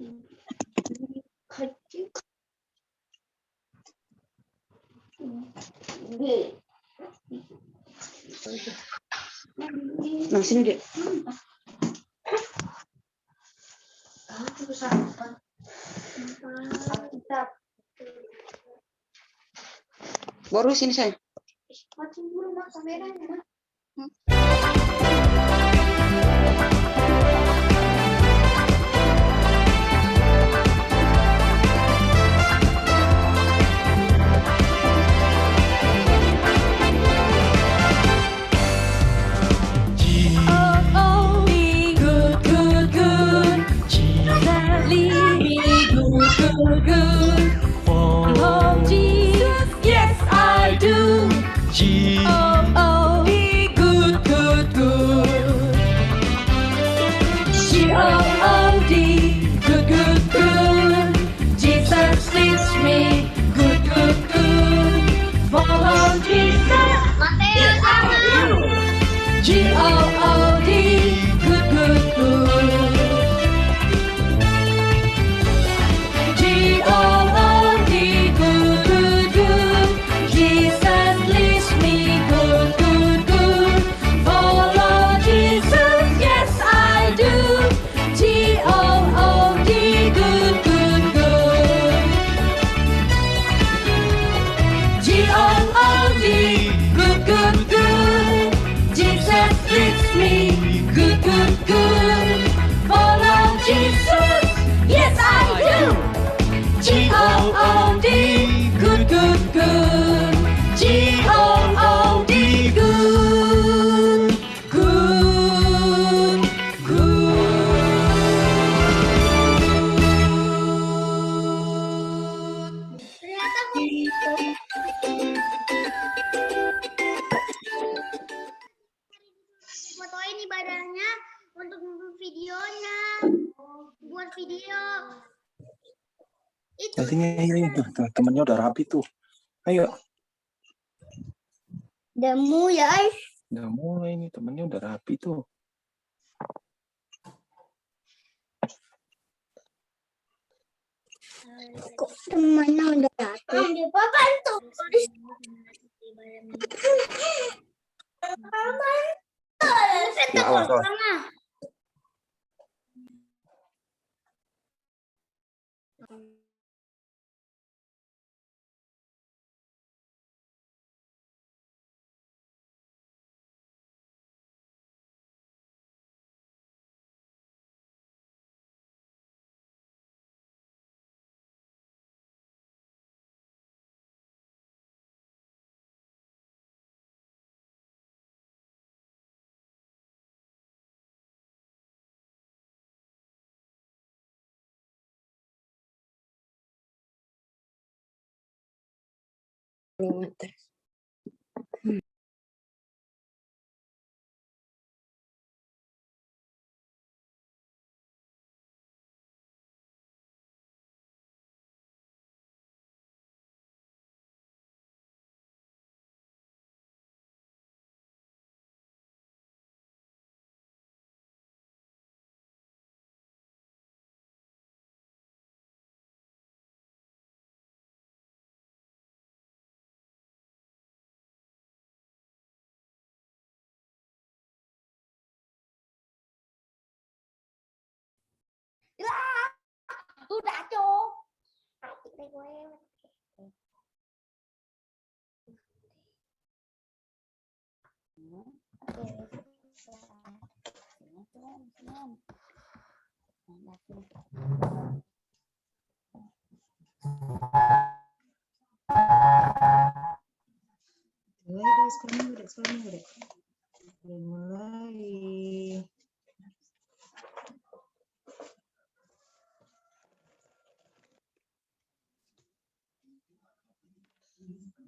Nah, sini deh. Baru sini saya. Matiin dulu Mak kameranya. Fotoin ibadahnya untuk videonya. Buat video. Itu. Temennya udah rapi tuh. Ayo. Demu ya, Udah mulai nih, temennya udah rapi tuh. Kok temannya udah rapi? Ambil papan tuh. Ya, awas. Udah, Cok. Mulai.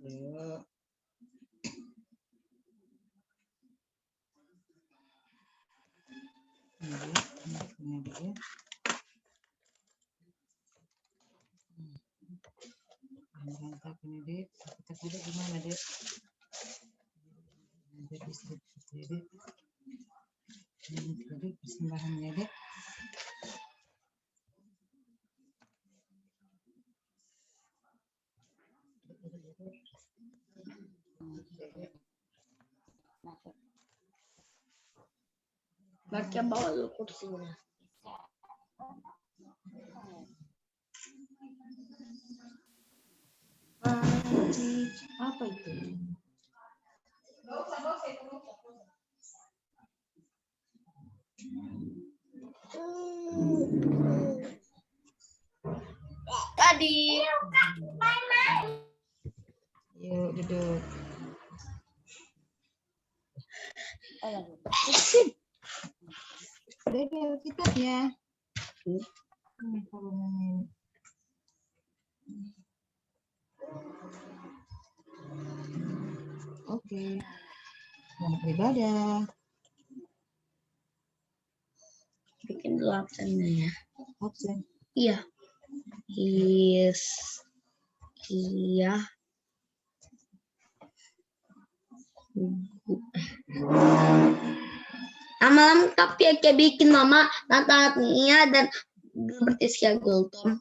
Ayo. Ini dia. Mantap ini, Dek. Kita kuda gimana, Dek? Dek, istri, Dek. Ini tadi persembahannya, Dek. Baca bawa dulu kursinya. Apa itu? Tadi. Yuk duduk. Udah kitabnya. Oke. Selamat beribadah. Bikin dulu absennya ya. Absen. Iya. Iya. Amalam tapi kayak bikin mama Natania dan Gilbert Iskia Gultom.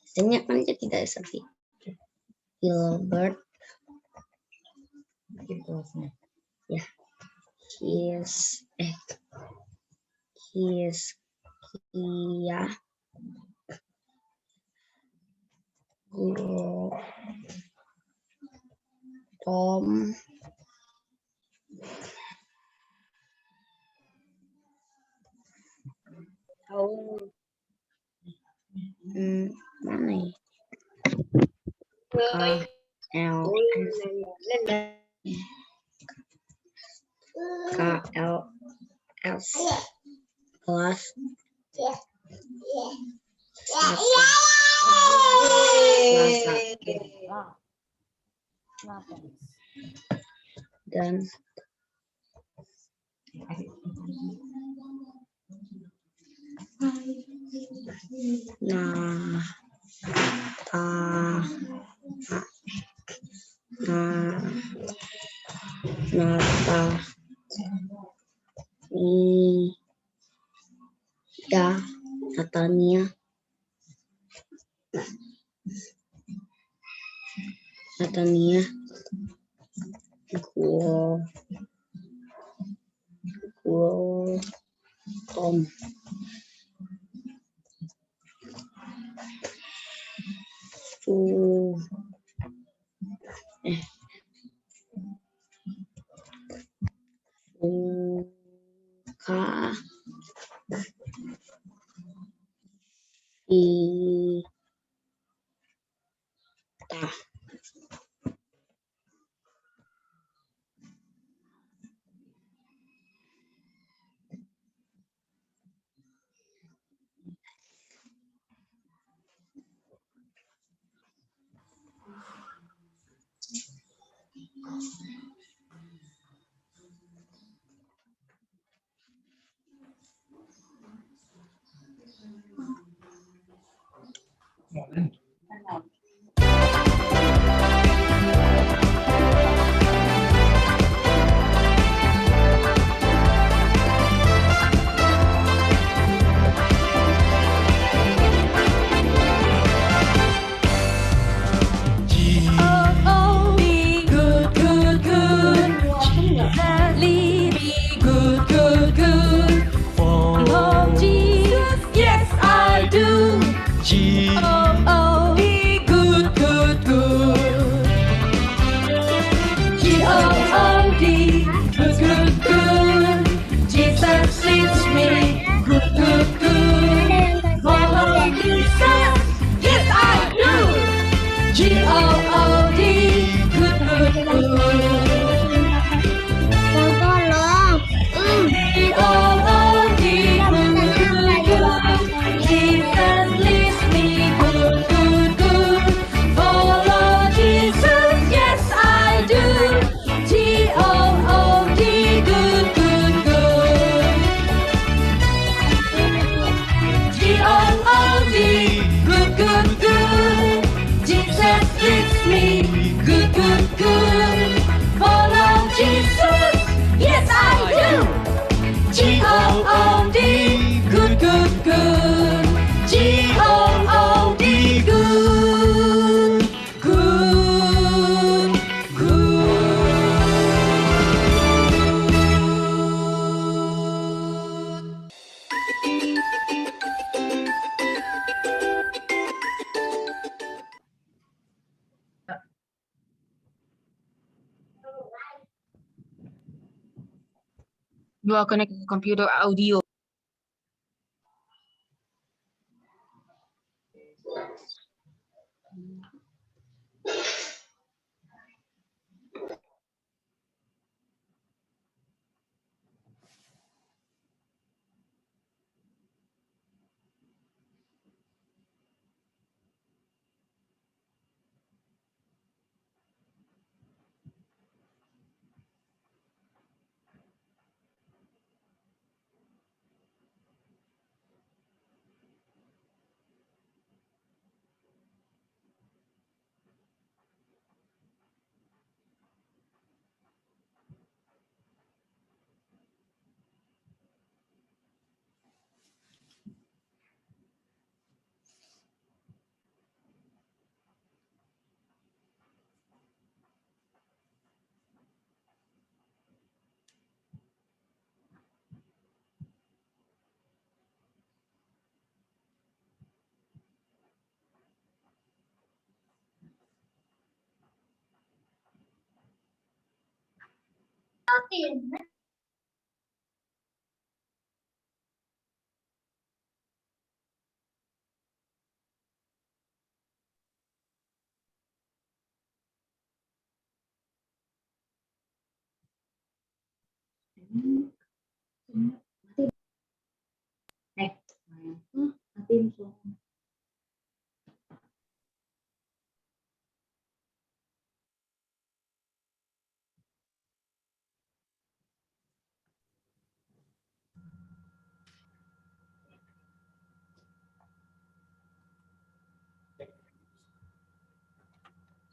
Biasanya kan dia tidak seperti Gilbert. Bikin kelasnya. Ya. His Kia Tom mana ya? KLS kelas dan Natania Tom You are connected to computer audio.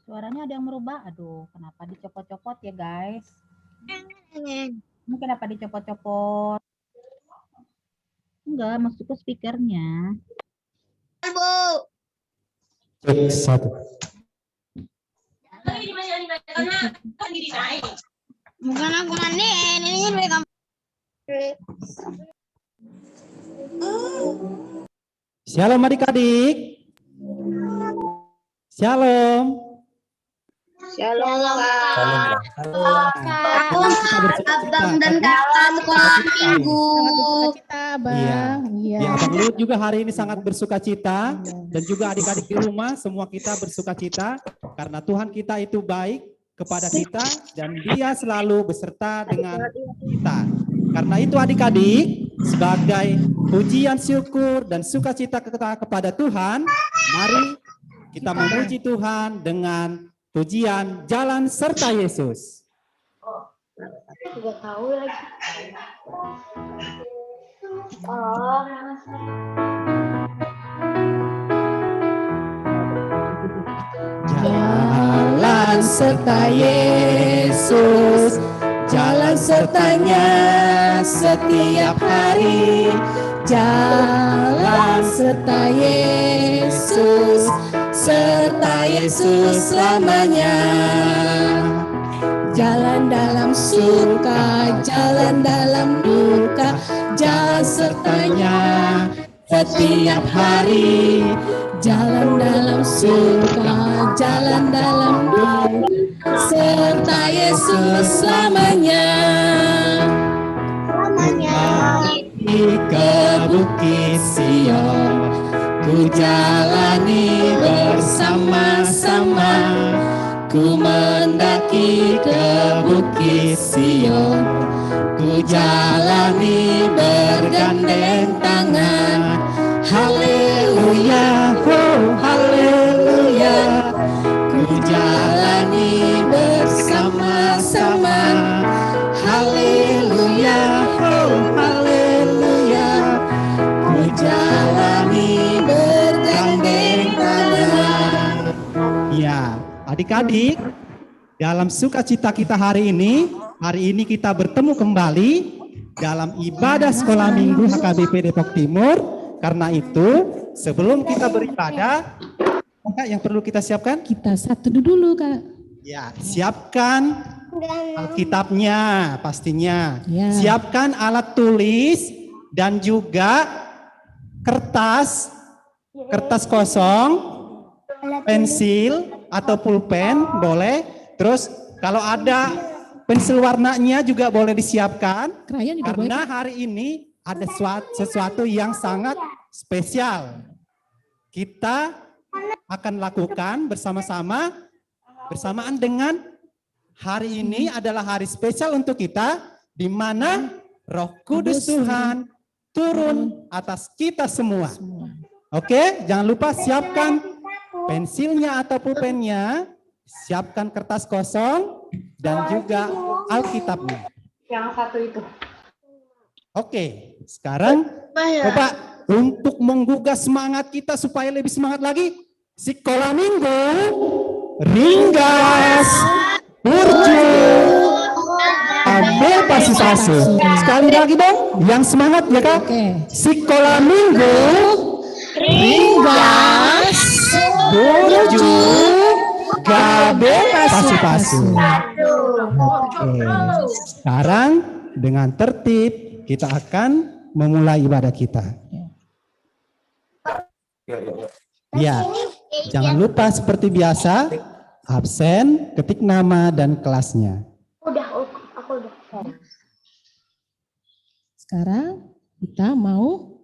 Suaranya ada yang merubah. Aduh, kenapa dicopot-copot ya, guys? Ini kenapa dicopot-copot? Enggak, masuk ke speakernya. Cek satu. Bukan aku mandi, ini mereka. Shalom adik-adik. Shalom. Shalom, Abang dan kakak sekolah minggu. Bersuka-cita, Bang. Iya. Ya, Abang Lut juga hari ini sangat bersuka cita dan juga adik-adik di rumah semua kita bersuka cita karena Tuhan kita itu baik kepada kita dan Dia selalu beserta dengan kita. Karena itu adik-adik sebagai pujian syukur dan sukacita kita kepada Tuhan, mari kita memuji Tuhan dengan pujian Jalan Serta Yesus. Juga tahu lagi. Jalan serta Yesus, jalan sertanya setiap hari. Jalan serta Yesus, serta Yesus selamanya. Jalan dalam suka, jalan dalam duka, jalan sertanya setiap hari. Jalan dalam suka, jalan dalam duka, serta Yesus selamanya. Ke Bukit Sion, ku jalani bersama-sama. Ku mendaki ke Bukit Sion, ku jalani bergandeng tangan. Haleluya, oh haleluya, ku jalani bersama-sama. Haleluya, oh haleluya, ku jalani bergandeng tangan. Ya, adik-adik, dalam sukacita kita hari ini kita bertemu kembali dalam ibadah sekolah minggu HKBP Depok Timur. Karena itu, sebelum kita beribadah, Kak, yang perlu kita siapkan? Kita satu dulu, Kak. Ya, siapkan Alkitabnya pastinya. Ya. Siapkan alat tulis dan juga kertas kosong, pensil atau pulpen boleh. Terus kalau ada pensil warnanya juga boleh disiapkan. Krayon juga boleh. Karena hari ini ada sesuatu yang sangat spesial. Kita akan lakukan bersama-sama bersamaan dengan hari ini adalah hari spesial untuk kita, di mana Roh Kudus Tuhan turun atas kita semua. Oke, jangan lupa siapkan pensilnya atau pulpennya, siapkan kertas kosong dan juga Alkitabnya. Yang satu itu. Oke, sekarang coba untuk menggugah semangat kita supaya lebih semangat lagi, Sekolah Minggu Ringgas Burju Ambil Pasi-Pasi. Sekali lagi dong, yang semangat ya Kak. Sekolah Minggu Ringgas Burju Gabe Pasi-Pasi. Oke, sekarang dengan tertib kita akan memulai ibadah kita. Ya, jangan lupa seperti biasa, absen, ketik nama dan kelasnya. Aku udah. Sekarang kita mau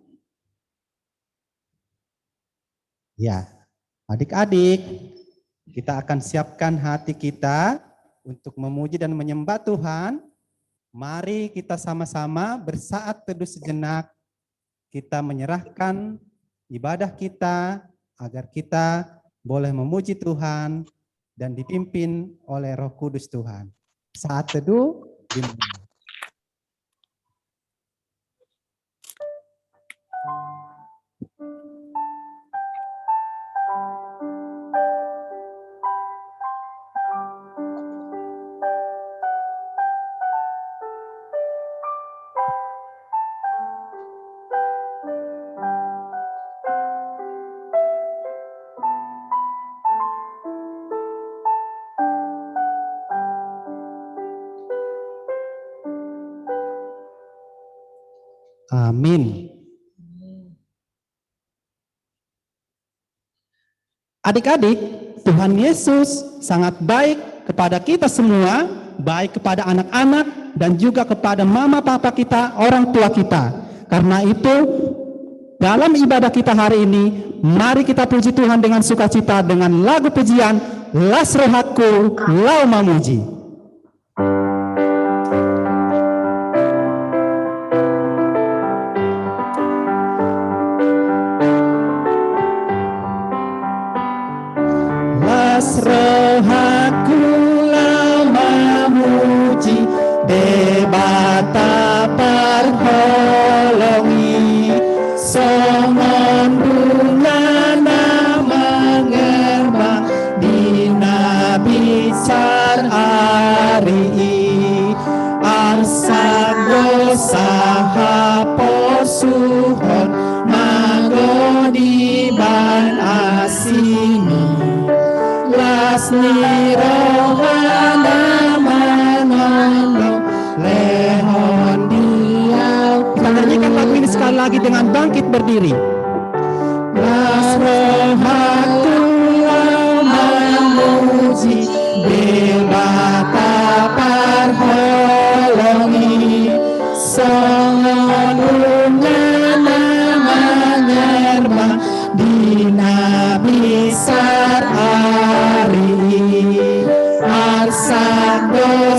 Ya, adik-adik, kita akan siapkan hati kita untuk memuji dan menyembah Tuhan. Mari kita sama-sama bersaat teduh sejenak. Kita menyerahkan ibadah kita agar kita boleh memuji Tuhan dan dipimpin oleh Roh Kudus Tuhan. Saat teduh dimulai. Amin. Adik-adik, Tuhan Yesus sangat baik kepada kita semua, baik kepada anak-anak dan juga kepada mama papa kita, orang tua kita. Karena itu, dalam ibadah kita hari ini, mari kita puji Tuhan dengan sukacita dengan lagu pujian Las Rohaku Lau Mamuji. Rohaku lau mamuji debata parholongi songon bunana mengerma dina bisar ari arsago sahaposuhon magodi ban asini Lasni rohana manondo lehon diau. Kita nyanyikan lagu ini sekali lagi dengan bangkit berdiri. Las rohaku mamuji debata parholongi songon ungana mangerma dina bisar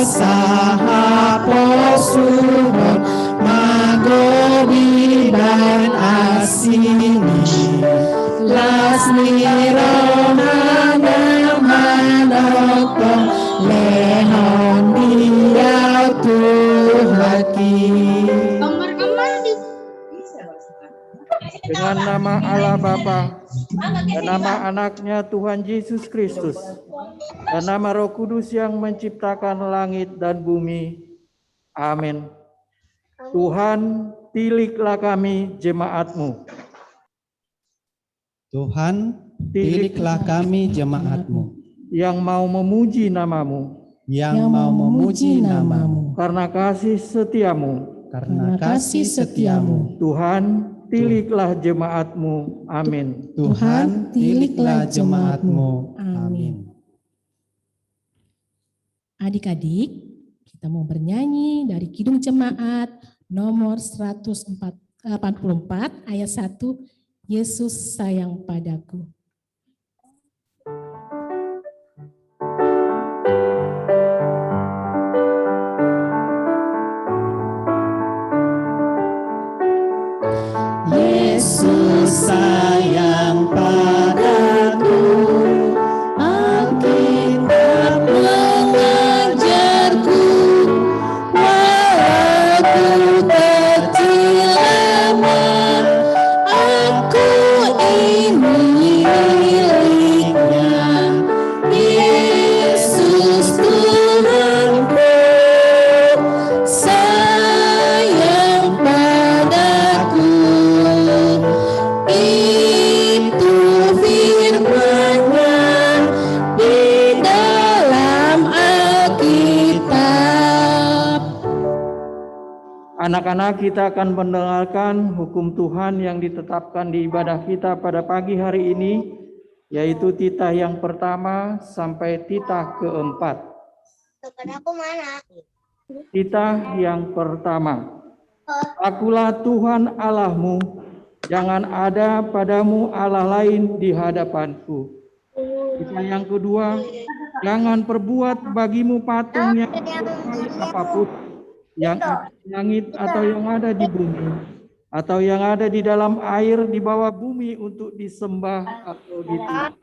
sahaposuhon magobi dan asini lasni rohana manoko lehon diau tuhaki. Dengan nama Allah Bapa dan nama anaknya Tuhan Yesus Kristus dan nama Roh Kudus yang menciptakan langit dan bumi. Amin. Tuhan, pilihlah kami jemaat-Mu. Tuhan, pilihlah kami jemaat-Mu yang mau memuji nama-Mu, yang mau memuji nama-Mu karena kasih setiamu. karena kasih setiamu. Tuhan, pilihlah jemaat-Mu. Amin. Tuhan, pilihlah jemaat-Mu. Amin. Adik-adik, kita mau bernyanyi dari Kidung Jemaat nomor 184 ayat 1, Yesus sayang padaku. Yesus sayang padaku, Alkitab mengajarku, walau kecil lemah, aku ini miliknya. Yesus Tuhanku, sayang padaku. Itu firman-Nya di dalam Alkitab. Anak-anak, kita akan mendengarkan hukum Tuhan yang ditetapkan di ibadah kita pada pagi hari ini, yaitu titah yang pertama sampai titah keempat. Titah yang pertama. Akulah Tuhan Allahmu, jangan ada padamu Allah lain di hadapanku. Titah yang kedua, jangan perbuat bagimu patung yang apapun, yang ada di langit atau yang ada di bumi, atau yang ada di dalam air di bawah bumi untuk disembah atau ditiru.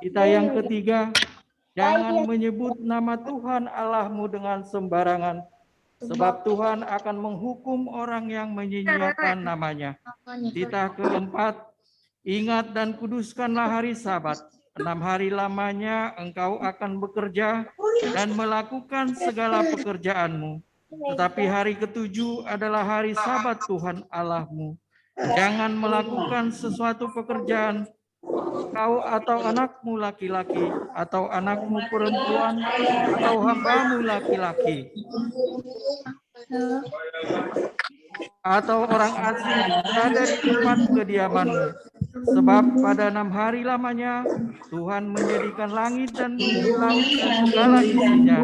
Titah yang ketiga, jangan menyebut nama Tuhan Allahmu dengan sembarangan, sebab Tuhan akan menghukum orang yang menyia-nyiakan namanya. Titah keempat, ingat dan kuduskanlah hari Sabat. 6 hari lamanya engkau akan bekerja dan melakukan segala pekerjaanmu. Tetapi hari ketujuh adalah hari Sabat Tuhan Allahmu. Jangan melakukan sesuatu pekerjaan, kau atau anakmu laki-laki, atau anakmu perempuan, atau hambamu laki-laki, atau orang asing yang berada di tempat kediamanmu. Sebab pada 6 hari lamanya Tuhan menjadikan langit dan bumi, laut dan segala isinya,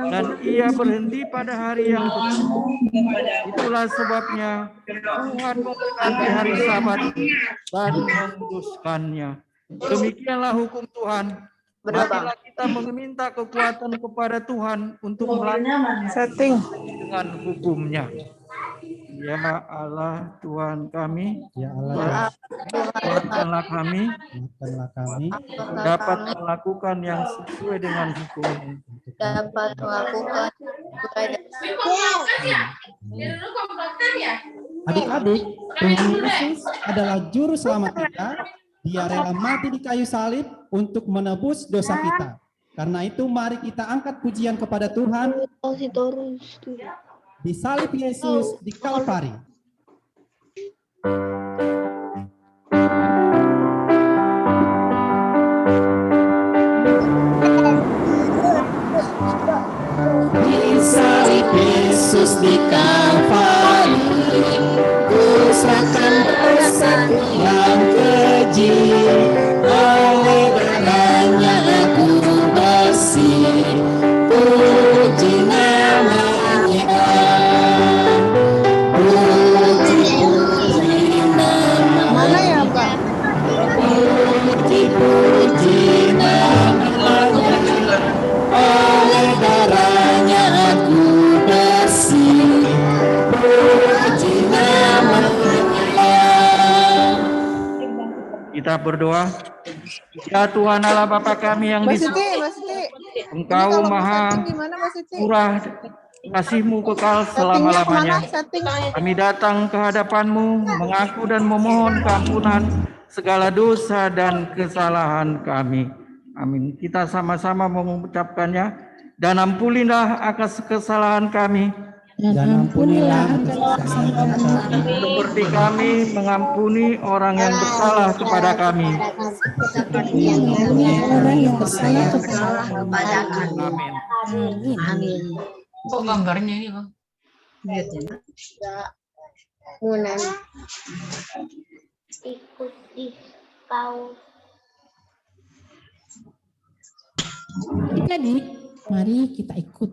dan Ia berhenti pada hari yang ketujuh. Itulah sebabnya Tuhan memberkati hari Sabat dan menguduskannya. Demikianlah hukum Tuhan. Marilah kita meminta kekuatan kepada Tuhan untuk melakukan dengan hukumnya. Ya Allah Tuhan kami, Ya Allah, kuatkanlah kami maafkanlah kami dapat melakukan yang sesuai dengan hukum. Dapat melakukan Adik-adik, Tuhan Yesus adalah juru selamat kita. Dia rela mati di kayu salib untuk menebus dosa kita. Karena itu mari kita angkat pujian kepada Tuhan di salib Yesus di Kalvari. Di salib Yesus di Kalvari, ku serahkan dosaku yang keji, oleh darahnya aku bersih, puji namanya, puji namanya. mana ya Pak? Puji namanya, oleh darahnya aku bersih, puji namanya. Kita berdoa. Ya Tuhan Allah Bapa kami yang di surga, Engkau maha murah, kasih-Mu kekal selama-lamanya. Kami datang ke hadapan-Mu, mengaku dan memohon keampunan segala dosa dan kesalahan kami. Amin. Kita sama-sama mengucapkannya. Dan ampunilah atas kesalahan kami, Dan ampunilah kesalahan kami, seperti kami mengampuni orang yang bersalah kepada kami. orang yang bersalah kepada kami. Amin. Amin. Kok gambarnya ini, Bang? Lihat ya. Munan. Ikuti kau. Jadi, mari kita ikut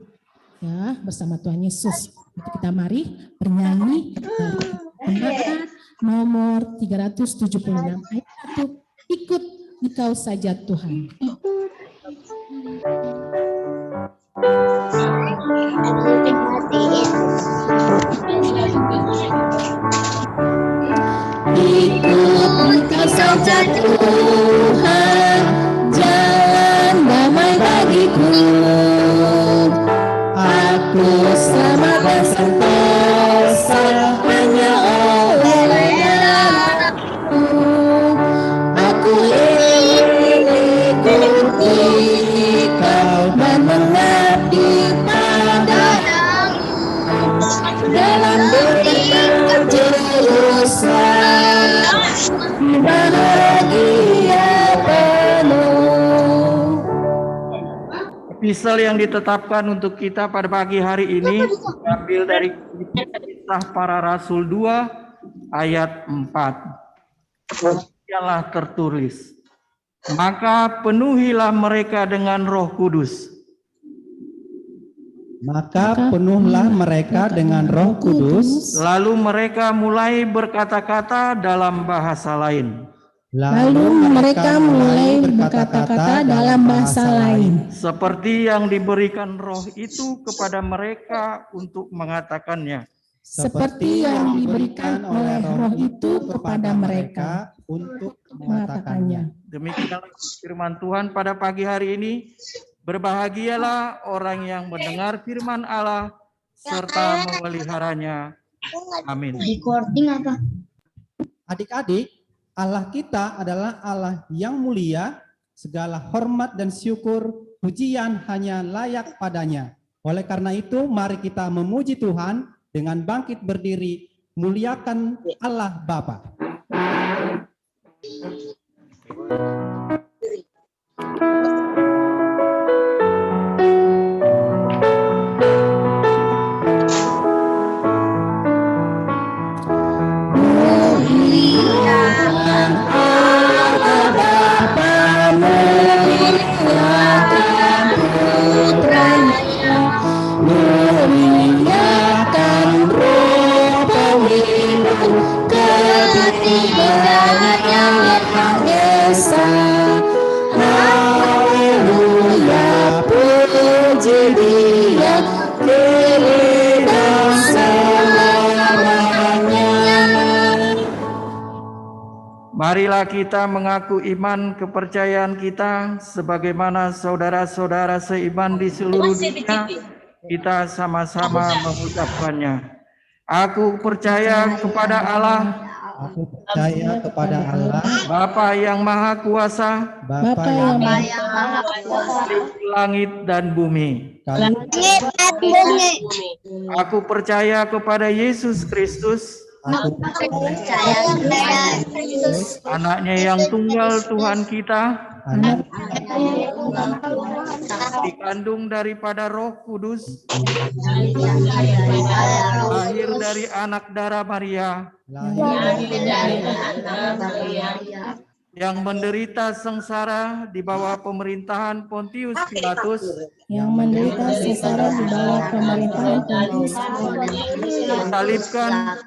ya bersama Tuhan Yesus. Jadi kita mari bernyanyi dari Jemaat nomor 376 ayat 1. Ikut Engkau saja Tuhan. Ikut Engkau saja Tuhan, jalan damai bagiku. Aku selamat dan sentosa hanya oleh-Nya. Aku ingin ikuti Kau dan mengabdi padamu dalam berkat Yerusalem, bahagia penuh. Epistel yang ditetapkan untuk kita pada pagi hari ini diambil dari Kisah Para Rasul 2 ayat 4. Demikianlah tertulis, maka penuhilah mereka dengan Roh Kudus. Maka penuhlah mereka dengan Roh Kudus, Lalu mereka mulai berkata-kata dalam bahasa lain, Lalu mereka mulai berkata-kata dalam bahasa lain, seperti yang diberikan Roh itu kepada mereka untuk mengatakannya. seperti yang diberikan oleh Roh itu kepada mereka untuk mengatakannya. Demikianlah firman Tuhan pada pagi hari ini. Berbahagialah orang yang mendengar firman Allah serta memeliharanya. Amin. Recording apa? Adik-adik, Allah kita adalah Allah yang mulia, segala hormat dan syukur, pujian hanya layak padanya. Oleh karena itu, mari kita memuji Tuhan dengan bangkit berdiri, muliakan Allah Bapa. Marilah kita mengaku iman kepercayaan kita sebagaimana saudara-saudara seiman di seluruh dunia. Kita sama-sama mengucapkannya. Aku percaya kepada Allah, Aku percaya kepada Allah, Bapa yang Maha Kuasa, Bapa yang Maha Kuasa, langit dan bumi. Aku percaya kepada Yesus Kristus, Aku percaya kepada Yesus, anaknya yang tunggal Tuhan kita, anak dikandung daripada Roh Kudus, lahir dari anak darah Maria, yang menderita sengsara di bawah pemerintahan Pontius Pilatus, yang menderita sengsara di bawah pemerintahan Pontius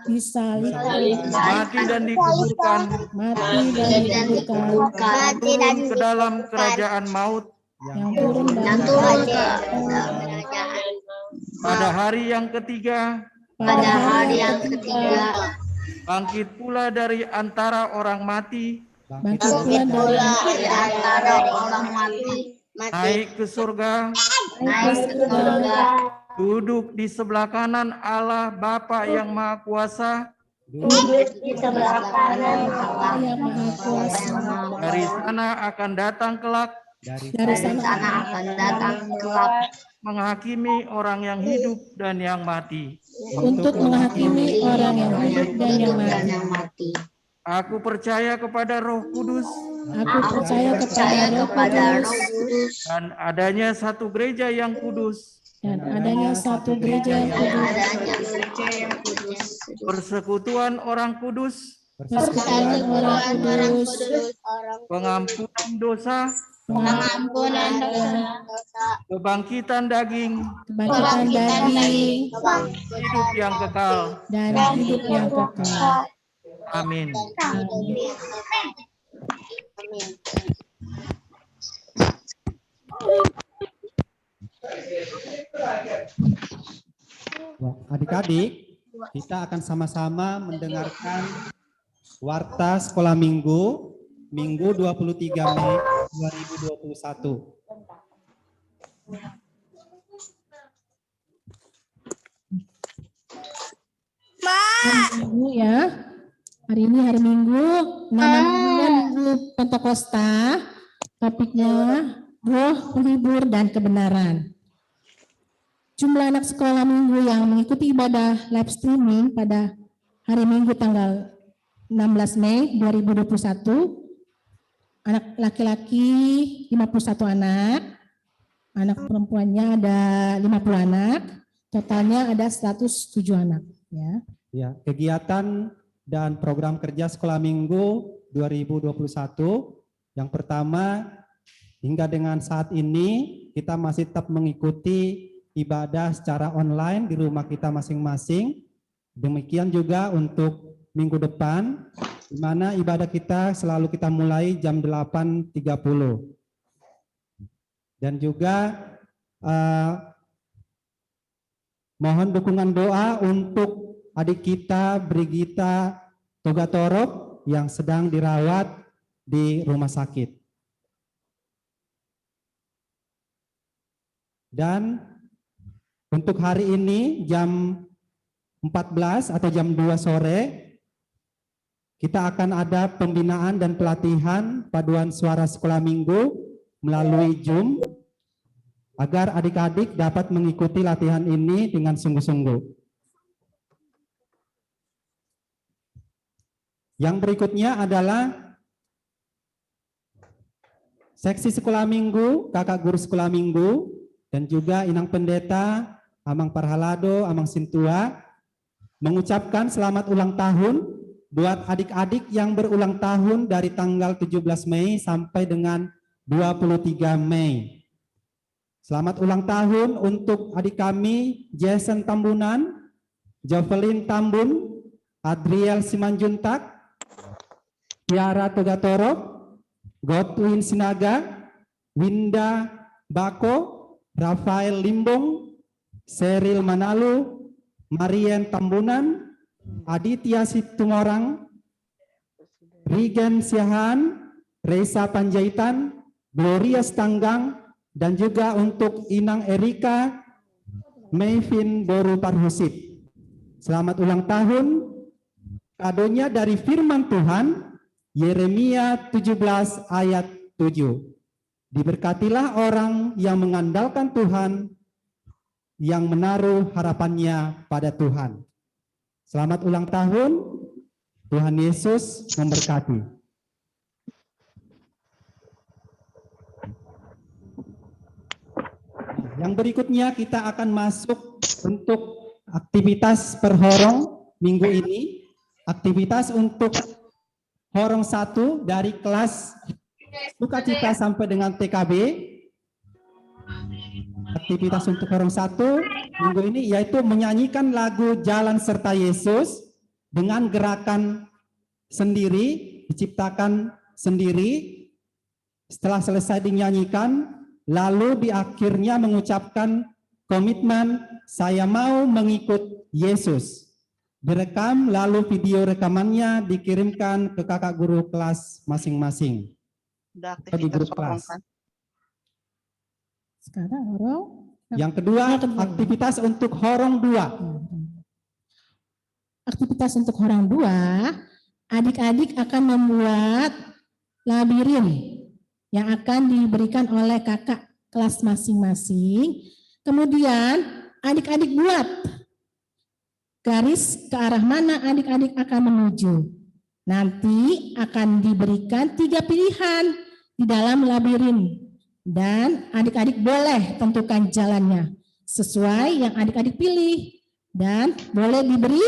disalibkan, mati dan dikuburkan, turun ke dalam kerajaan maut, yang turun dan dari turun ke kerajaan. pada hari yang ketiga, bangkit pula dari antara orang mati, bangkit pula dari antara orang mati, naik ke surga, duduk di sebelah kanan Allah Bapa yang Maha Kuasa. di sebelah kanan Allah yang Maha Kuasa. Dari sana akan datang kelak Dari sana akan datang kelak menghakimi orang yang hidup dan yang mati. untuk menghakimi orang yang hidup dan yang mati. Aku percaya kepada Roh Kudus Aku percaya kepada Roh Kudus dan adanya satu gereja yang kudus, dan adanya satu gereja yang kudus, persekutuan orang kudus, persekutuan orang kudus, pengampunan dosa, pengampunan dosa, kebangkitan daging, kebangkitan daging, hidup yang kekal. dan hidup yang kekal. Amin. Amin. Ya, adik-adik, kita akan sama-sama mendengarkan Warta Sekolah Minggu, Minggu 23 Mei 2021. Minggu ya. Hari ini hari Minggu, nama minggunya Minggu Pentakosta. Topiknya Roh Penghibur dan Kebenaran. Jumlah anak sekolah minggu yang mengikuti ibadah live streaming pada hari Minggu tanggal 16 Mei 2021, anak laki-laki 51 anak, anak perempuannya ada 50 anak, totalnya ada 107 anak. Ya. Ya, kegiatan dan program kerja Sekolah Minggu 2021. Yang pertama, hingga dengan saat ini kita masih tetap mengikuti ibadah secara online di rumah kita masing-masing. Demikian juga untuk minggu depan, di mana ibadah kita selalu kita mulai jam 8.30. Dan juga mohon dukungan doa untuk adik kita Brigita Togatorok yang sedang dirawat di rumah sakit. Dan untuk hari ini jam 14 atau jam 2 sore kita akan ada pembinaan dan pelatihan paduan suara sekolah minggu melalui Zoom agar adik-adik dapat mengikuti latihan ini dengan sungguh-sungguh. Yang berikutnya adalah seksi sekolah minggu, kakak guru sekolah minggu, dan juga Inang Pendeta, Amang Parhalado, Amang Sintua, mengucapkan selamat ulang tahun buat adik-adik yang berulang tahun dari tanggal 17 Mei sampai dengan 23 Mei. Selamat ulang tahun untuk adik kami, Jason Tambunan, Jovelyn Tambun, Adriel Simanjuntak, Tiara Togatorok, Godwin Sinaga, Winda Bako, Rafael Limbong, Seril Manalu, Marien Tambunan, Aditya Situmorang, Rigen Siahan, Reza Panjaitan, Gloria Stanggang, dan juga untuk Inang Erika, Mayvin Boru Parhusit. Selamat ulang tahun. Kadonya dari firman Tuhan, Yeremia 17 ayat 7. Diberkatilah orang yang mengandalkan Tuhan, yang menaruh harapannya pada Tuhan. Selamat ulang tahun, Tuhan Yesus memberkati. Yang berikutnya kita akan masuk untuk aktivitas perhorong minggu ini. Aktivitas untuk horong 1 dari kelas sukacita sampai dengan TKB. Aktivitas untuk horong 1 minggu ini yaitu menyanyikan lagu Jalan Serta Yesus dengan gerakan sendiri, diciptakan sendiri. Setelah selesai dinyanyikan, lalu di akhirnya mengucapkan komitmen, saya mau mengikut Yesus. Direkam, lalu video rekamannya dikirimkan ke kakak guru kelas masing-masing. Atau di grup kelas. Sekarang horong. Yang kedua, aktivitas untuk horong 2. Aktivitas untuk horong 2, adik-adik akan membuat labirin yang akan diberikan oleh kakak kelas masing-masing. Kemudian adik-adik buat garis ke arah mana adik-adik akan menuju. Nanti akan diberikan 3 pilihan di dalam labirin. Dan adik-adik boleh tentukan jalannya sesuai yang adik-adik pilih. Dan boleh diberi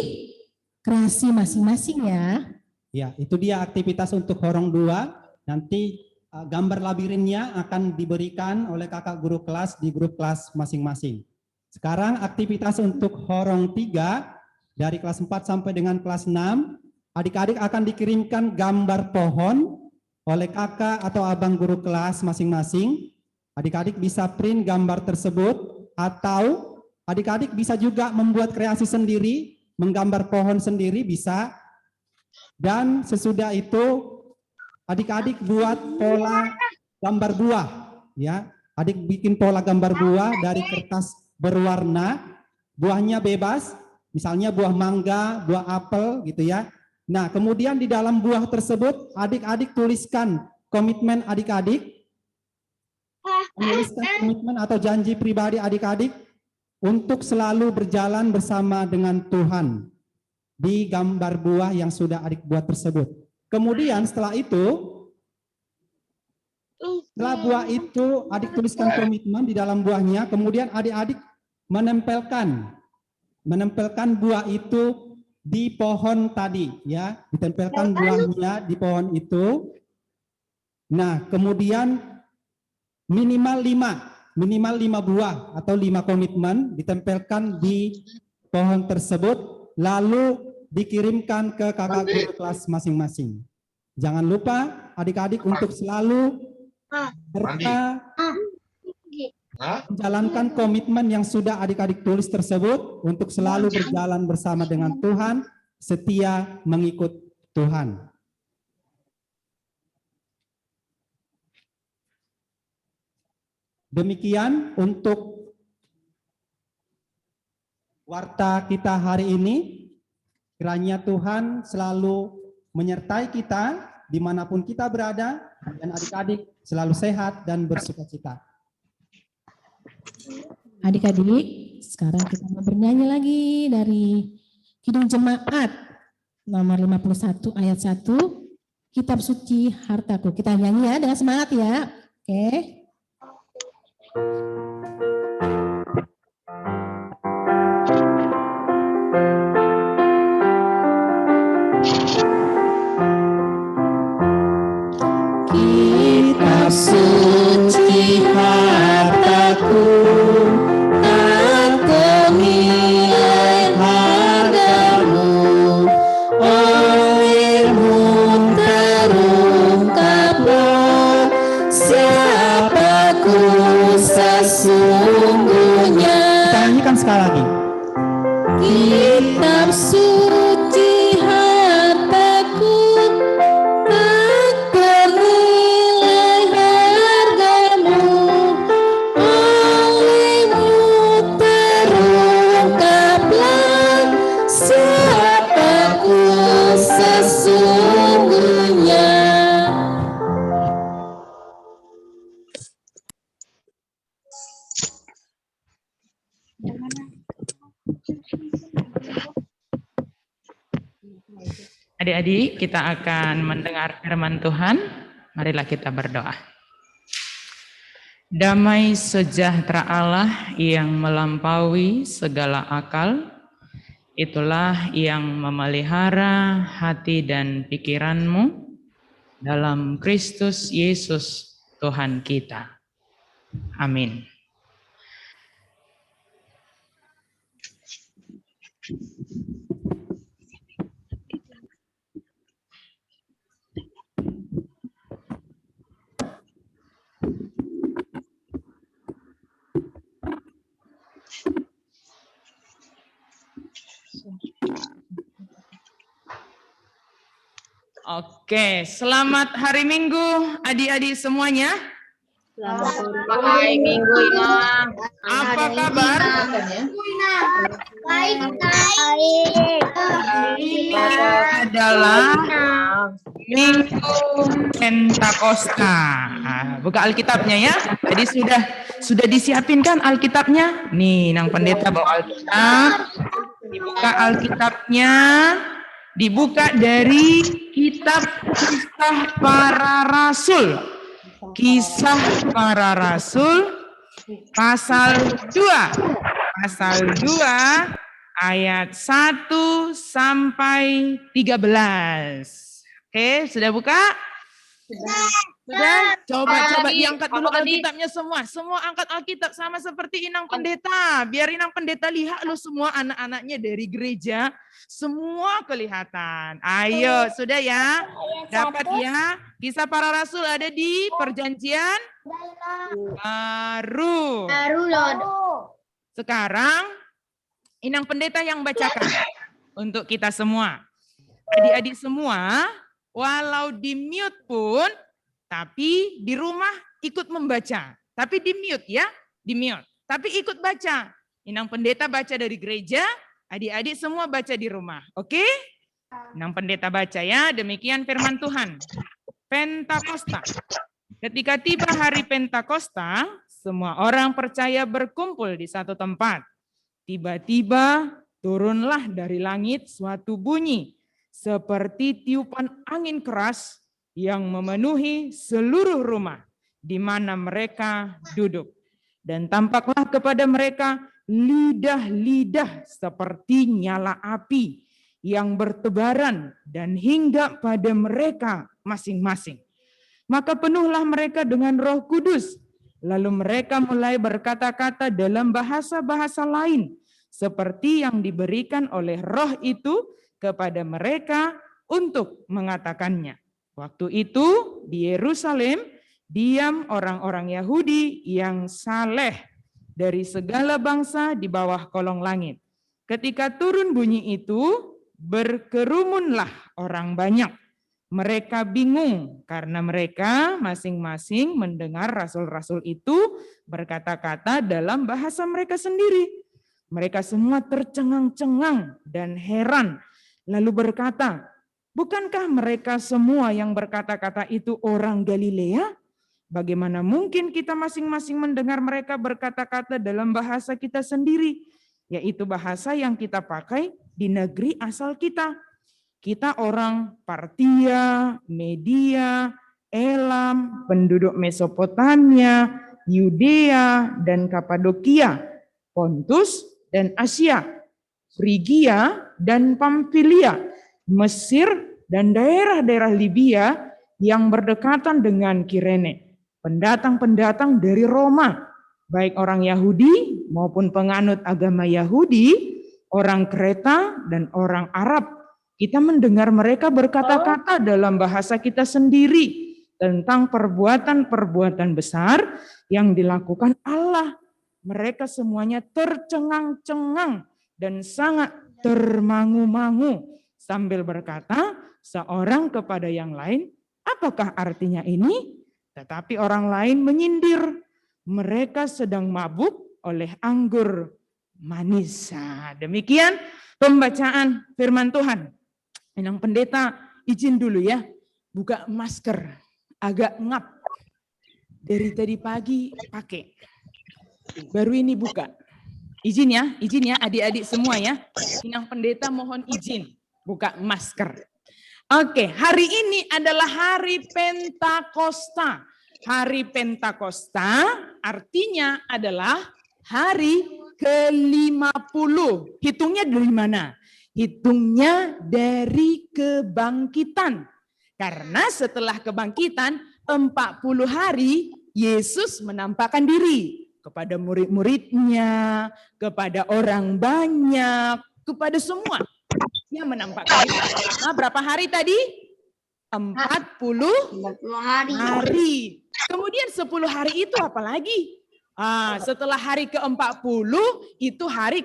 kreasi masing-masing ya. Ya, itu dia aktivitas untuk horong 2. Nanti gambar labirinnya akan diberikan oleh kakak guru kelas di grup kelas masing-masing. Sekarang aktivitas untuk horong 3 dari kelas 4 sampai dengan kelas 6, adik-adik akan dikirimkan gambar pohon oleh kakak atau abang guru kelas masing-masing. Adik-adik bisa print gambar tersebut atau adik-adik bisa juga membuat kreasi sendiri, menggambar pohon sendiri bisa. Dan sesudah itu adik-adik buat pola gambar buah, ya. Adik bikin pola gambar buah dari kertas berwarna, buahnya bebas, misalnya buah mangga, buah apel, gitu ya. Nah, kemudian di dalam buah tersebut, adik-adik tuliskan komitmen adik-adik, menuliskan komitmen atau janji pribadi adik-adik untuk selalu berjalan bersama dengan Tuhan di gambar buah yang sudah adik buat tersebut. Kemudian setelah buah itu adik tuliskan komitmen di dalam buahnya, kemudian adik-adik menempelkan buah itu di pohon tadi, ya, ditempelkan buahnya di pohon itu. Nah, kemudian minimal 5 buah atau 5 komitmen ditempelkan di pohon tersebut, lalu dikirimkan ke kakak guru kelas masing-masing. Jangan lupa adik-adik untuk selalu menjalankan komitmen yang sudah adik-adik tulis tersebut untuk selalu berjalan bersama dengan Tuhan, setia mengikut Tuhan. Demikian untuk warta kita hari ini. Kiranya Tuhan selalu menyertai kita dimanapun kita berada, dan adik-adik selalu sehat dan bersukacita. Adik-adik, sekarang kita mau bernyanyi lagi dari Kidung Jemaat nomor 51 ayat 1, Kitab Suci Hartaku. Kita nyanyi ya dengan semangat ya. Oke. Kitab suci hartaku, tak ternilai hargamu, olehmu terungkaplah siapaku sesungguhnya. Kita nyanyikan sekali lagi. Kitab suci hartaku, tak ternilai hargamu, olehmu terungkaplah siapaku sesungguhnya. Adik-adik, kita akan mendengar firman Tuhan. Marilah kita berdoa. Damai sejahtera Allah yang melampaui segala akal, itulah yang memelihara hati dan pikiranmu dalam Kristus Yesus Tuhan kita. Amin. Oke, selamat hari Minggu adik-adik semuanya. Selamat hari Minggu, Imam. Apa kabar? Baik. Ini adalah Minggu Pentakosta. Buka Alkitabnya ya. Jadi sudah disiapin kan Alkitabnya? Nih, Nang Pendeta bawa Alkitab. Dibuka Alkitabnya. Dibuka dari Kitab Kisah Para Rasul. Kisah Para Rasul pasal 2. Pasal 2 ayat 1 sampai 13. Oke, sudah buka? Sudah? Coba diangkat dulu Alkitabnya semua. Semua angkat Alkitab sama seperti Inang Pendeta. Biar Inang Pendeta lihat lu semua anak-anaknya dari gereja. Semua kelihatan. Ayo, sudah ya? Dapat ya? Kisah Para Rasul ada di Perjanjian Baru. Sekarang Inang Pendeta yang bacakan untuk kita semua. Adik-adik semua, walau di mute pun, tapi di rumah ikut membaca. Tapi di mute ya, di mute. Tapi ikut baca. Inang Pendeta baca dari gereja, adik-adik semua baca di rumah. Oke? Inang Pendeta baca ya, demikian firman Tuhan. Pentakosta. Ketika tiba hari Pentakosta, semua orang percaya berkumpul di satu tempat. Tiba-tiba turunlah dari langit suatu bunyi, seperti tiupan angin keras yang memenuhi seluruh rumah di mana mereka duduk. Dan tampaklah kepada mereka lidah-lidah seperti nyala api yang bertebaran dan hinggap pada mereka masing-masing. Maka penuhlah mereka dengan Roh Kudus. Lalu mereka mulai berkata-kata dalam bahasa-bahasa lain, seperti yang diberikan oleh Roh itu kepada mereka untuk mengatakannya. Waktu itu di Yerusalem diam orang-orang Yahudi yang saleh dari segala bangsa di bawah kolong langit. Ketika turun bunyi itu, berkerumunlah orang banyak. Mereka bingung karena mereka masing-masing mendengar rasul-rasul itu berkata-kata dalam bahasa mereka sendiri. Mereka semua tercengang-cengang dan heran, lalu berkata, bukankah mereka semua yang berkata-kata itu orang Galilea? Bagaimana mungkin kita masing-masing mendengar mereka berkata-kata dalam bahasa kita sendiri, yaitu bahasa yang kita pakai di negeri asal kita. Kita orang Partia, Media, Elam, penduduk Mesopotamia, Yudea dan Kapadokia, Pontus dan Asia, Frigia dan Pamfilia, Mesir dan daerah-daerah Libya yang berdekatan dengan Kirene. Pendatang-pendatang dari Roma, baik orang Yahudi maupun penganut agama Yahudi, orang Kreta dan orang Arab. Kita mendengar mereka berkata-kata dalam bahasa kita sendiri tentang perbuatan-perbuatan besar yang dilakukan Allah. Mereka semuanya tercengang-cengang dan sangat termangu-mangu sambil berkata seorang kepada yang lain, apakah artinya ini? Tetapi orang lain menyindir, mereka sedang mabuk oleh anggur manis. Demikian pembacaan firman Tuhan. Inang Pendeta izin dulu ya, buka masker, agak ngap. Dari tadi pagi pakai, baru ini buka. Izin ya adik-adik semua ya. Inang Pendeta mohon izin buka masker. Oke, hari ini adalah hari Pentakosta. Hari Pentakosta artinya adalah hari ke-50. Hitungnya dari mana? Hitungnya dari kebangkitan. Karena setelah kebangkitan 40 hari Yesus menampakkan diri kepada murid-muridnya, kepada orang banyak, kepada semua. Dia menampakkan diri. Nah, berapa hari tadi? 40 hari. Kemudian 10 hari itu apa lagi? Setelah hari ke-40 itu hari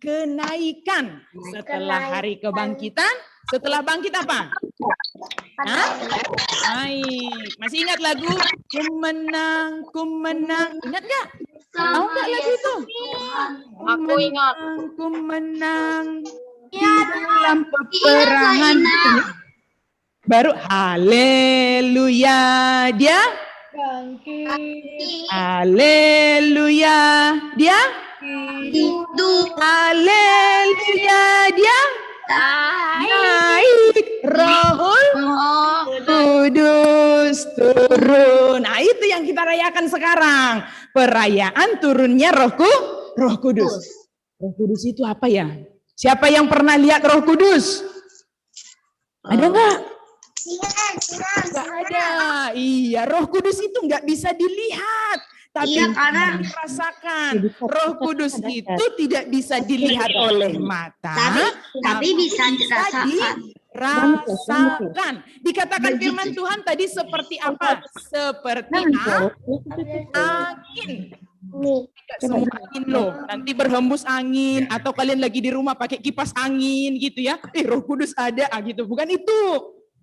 kenaikan. Setelah hari kebangkitan, setelah bangkit apa? Baik. Masih ingat lagu? Ku menang. Ingat nggak? Tahu nggak lagu itu? Aku ingat. Ku menang di dalam peperangan. Baru haleluya dia. Haleluya dia. Hidup. Haleluya dia. Naik Rohul Kudus turun. Nah, itu yang kita rayakan sekarang. Perayaan turunnya Roh Kudus. Roh Kudus itu apa ya? Siapa yang pernah lihat Roh Kudus? Ada enggak? Enggak ada. Iya, Roh Kudus itu nggak bisa dilihat, tapi Iya, karena- bisa dirasakan. Roh Kudus itu tidak bisa dilihat oleh mata, Tapi bisa dirasakan. dirasakan. Dikatakan firman Tuhan tadi seperti apa? Seperti angin. Tidak semua angin loh. Nanti berhembus angin atau kalian lagi di rumah pakai kipas angin gitu ya. Roh Kudus ada gitu. Bukan itu.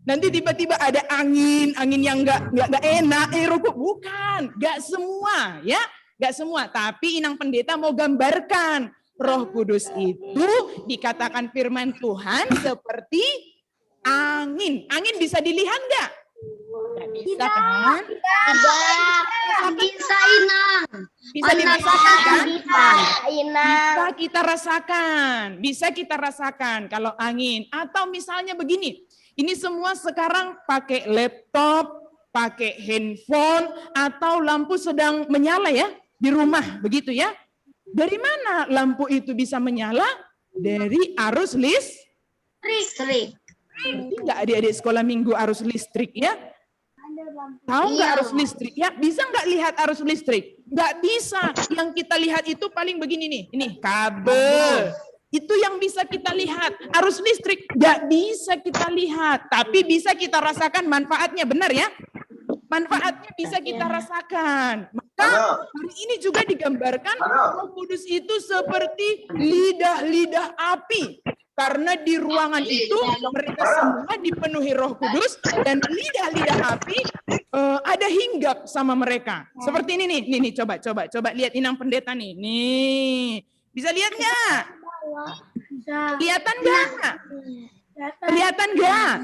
Nanti tiba-tiba ada angin yang nggak enak. Roh Kudus bukan. Nggak semua ya. Nggak semua. Tapi Inang Pendeta mau gambarkan. Roh Kudus itu dikatakan firman Tuhan seperti angin. Angin bisa dilihat nggak? Nggak bisa kan? Bisa, Inang. Bisa dirasakan kan? Bisa, Bisa kita rasakan. Bisa kita rasakan kalau angin. Atau misalnya begini. Ini semua sekarang pakai laptop, pakai handphone, atau lampu sedang menyala ya di rumah, begitu ya. Dari mana lampu itu bisa menyala? Dari arus listrik. Enggak adik-adik sekolah minggu arus listrik ya? Tahu nggak arus listrik ya? Bisa nggak lihat arus listrik? Nggak bisa. Yang kita lihat itu paling begini nih. Ini kabel. Itu yang bisa kita lihat. Arus listrik nggak bisa kita lihat. Tapi bisa kita rasakan manfaatnya. Benar ya? Manfaatnya bisa kita rasakan. Maka hari ini juga digambarkan Roh Kudus itu seperti lidah-lidah api. Karena di ruangan itu mereka semua dipenuhi Roh Kudus dan lidah-lidah api ada hinggap sama mereka. Seperti ini nih, coba lihat Inang Pendeta nih. Nih, bisa lihat nggak? Kelihatan nggak? Kelihatan nggak?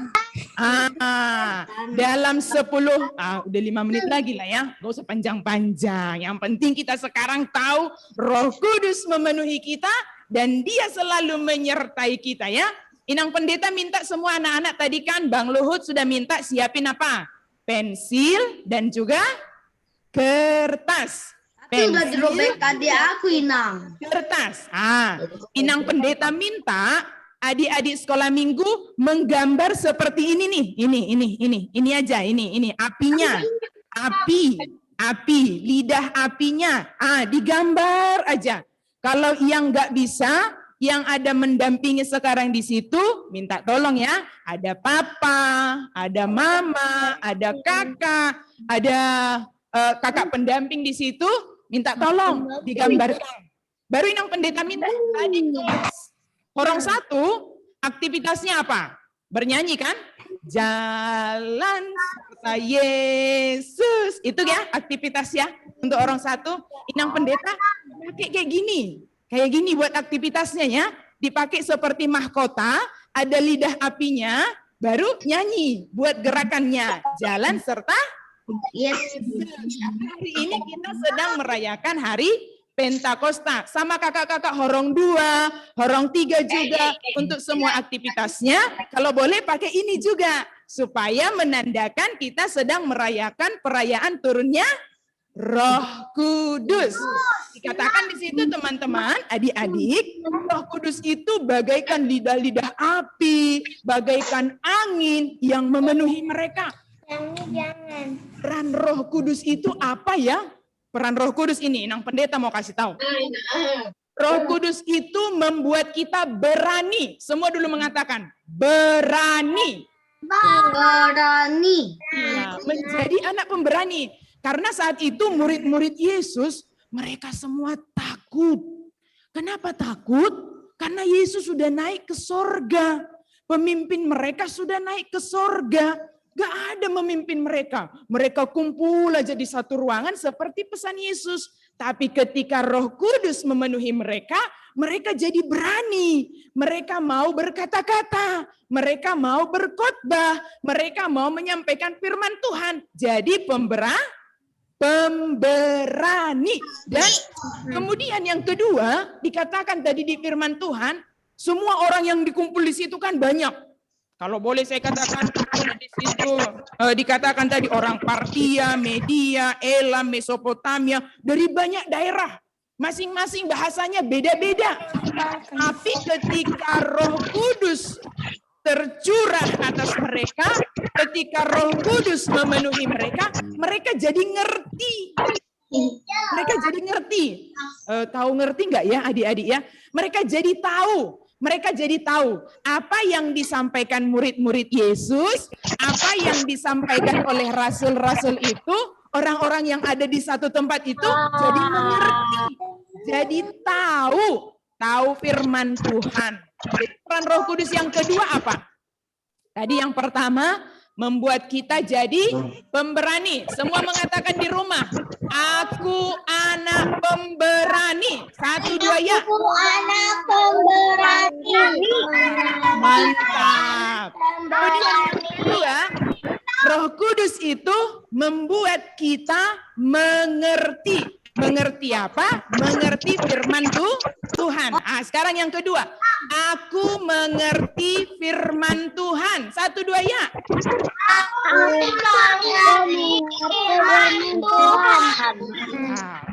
Dalam 10, udah 5 menit lagi lah ya. Gak usah panjang-panjang. Yang penting kita sekarang tahu Roh Kudus memenuhi kita dan dia selalu menyertai kita ya. Inang Pendeta minta semua anak-anak tadi kan Bang Luhut sudah minta siapin apa? Pensil dan juga kertas. Tapi udah dirobek adik aku, Inang. Kertas. Inang Pendeta minta adik-adik sekolah minggu menggambar seperti ini nih. Ini aja, ini apinya. Api, lidah apinya. Digambar aja. Kalau yang nggak bisa, yang ada mendampingi sekarang di situ, minta tolong ya. Ada papa, ada mama, ada kakak, ada kakak pendamping di situ, minta tolong digambarkan. Baru Inang Pendeta minta tadi kelas Horong 1, aktivitasnya apa? Bernyanyi kan? Jalan serta Yesus. Itu ya aktivitas ya untuk orang 1. Inang Pendeta pakai kayak gini. Kayak gini buat aktivitasnya ya. Dipakai seperti mahkota, ada lidah apinya, baru nyanyi buat gerakannya. Jalan serta Yesus. Hari ini kita sedang merayakan hari Pentakosta. Sama kakak-kakak Horong 2, Horong 3 juga. Untuk semua aktivitasnya, kalau boleh pakai ini juga. Supaya menandakan kita sedang merayakan perayaan turunnya Roh Kudus. Dikatakan di situ teman-teman, adik-adik, Roh Kudus itu bagaikan lidah-lidah api, bagaikan angin yang memenuhi mereka. Jangan. Peran Roh Kudus itu apa ya? Peran Roh Kudus ini, Inang Pendeta mau kasih tahu. Roh Kudus itu membuat kita berani. Semua dulu mengatakan, berani. Berani. Ya, menjadi anak pemberani. Karena saat itu murid-murid Yesus, mereka semua takut. Kenapa takut? Karena Yesus sudah naik ke sorga. Pemimpin mereka sudah naik ke sorga. Gak ada memimpin mereka. Mereka kumpul aja di satu ruangan seperti pesan Yesus. Tapi ketika Roh Kudus memenuhi mereka, mereka jadi berani. Mereka mau berkata-kata. Mereka mau berkhotbah. Mereka mau menyampaikan firman Tuhan. Jadi pemberani. Dan kemudian yang kedua, dikatakan tadi di firman Tuhan, semua orang yang dikumpul di situ kan banyak. Kalau boleh saya katakan di situ dikatakan tadi orang Partia, Media, Elam, Mesopotamia, dari banyak daerah. Masing-masing bahasanya beda-beda. Tapi ketika Roh Kudus tercurah atas mereka. Ketika Roh Kudus memenuhi mereka, mereka jadi ngerti. Mereka jadi ngerti. Tahu ngerti nggak ya adik-adik ya? Mereka jadi tahu. Mereka jadi tahu apa yang disampaikan murid-murid Yesus, apa yang disampaikan oleh rasul-rasul itu, orang-orang yang ada di satu tempat itu jadi mengerti. Jadi tahu firman Tuhan. Peran Roh Kudus yang kedua apa? Tadi yang pertama, membuat kita jadi pemberani. Semua mengatakan di rumah, aku anak pemberani. 1, 2 ya. Aku anak pemberani. Mantap. Kemudian yang kedua, Roh Kudus itu membuat kita mengerti. Mengerti apa? Mengerti firman Tuhan. Sekarang yang kedua, aku mengerti firman Tuhan. 1, 2 ya. Aku mengerti firman Tuhan.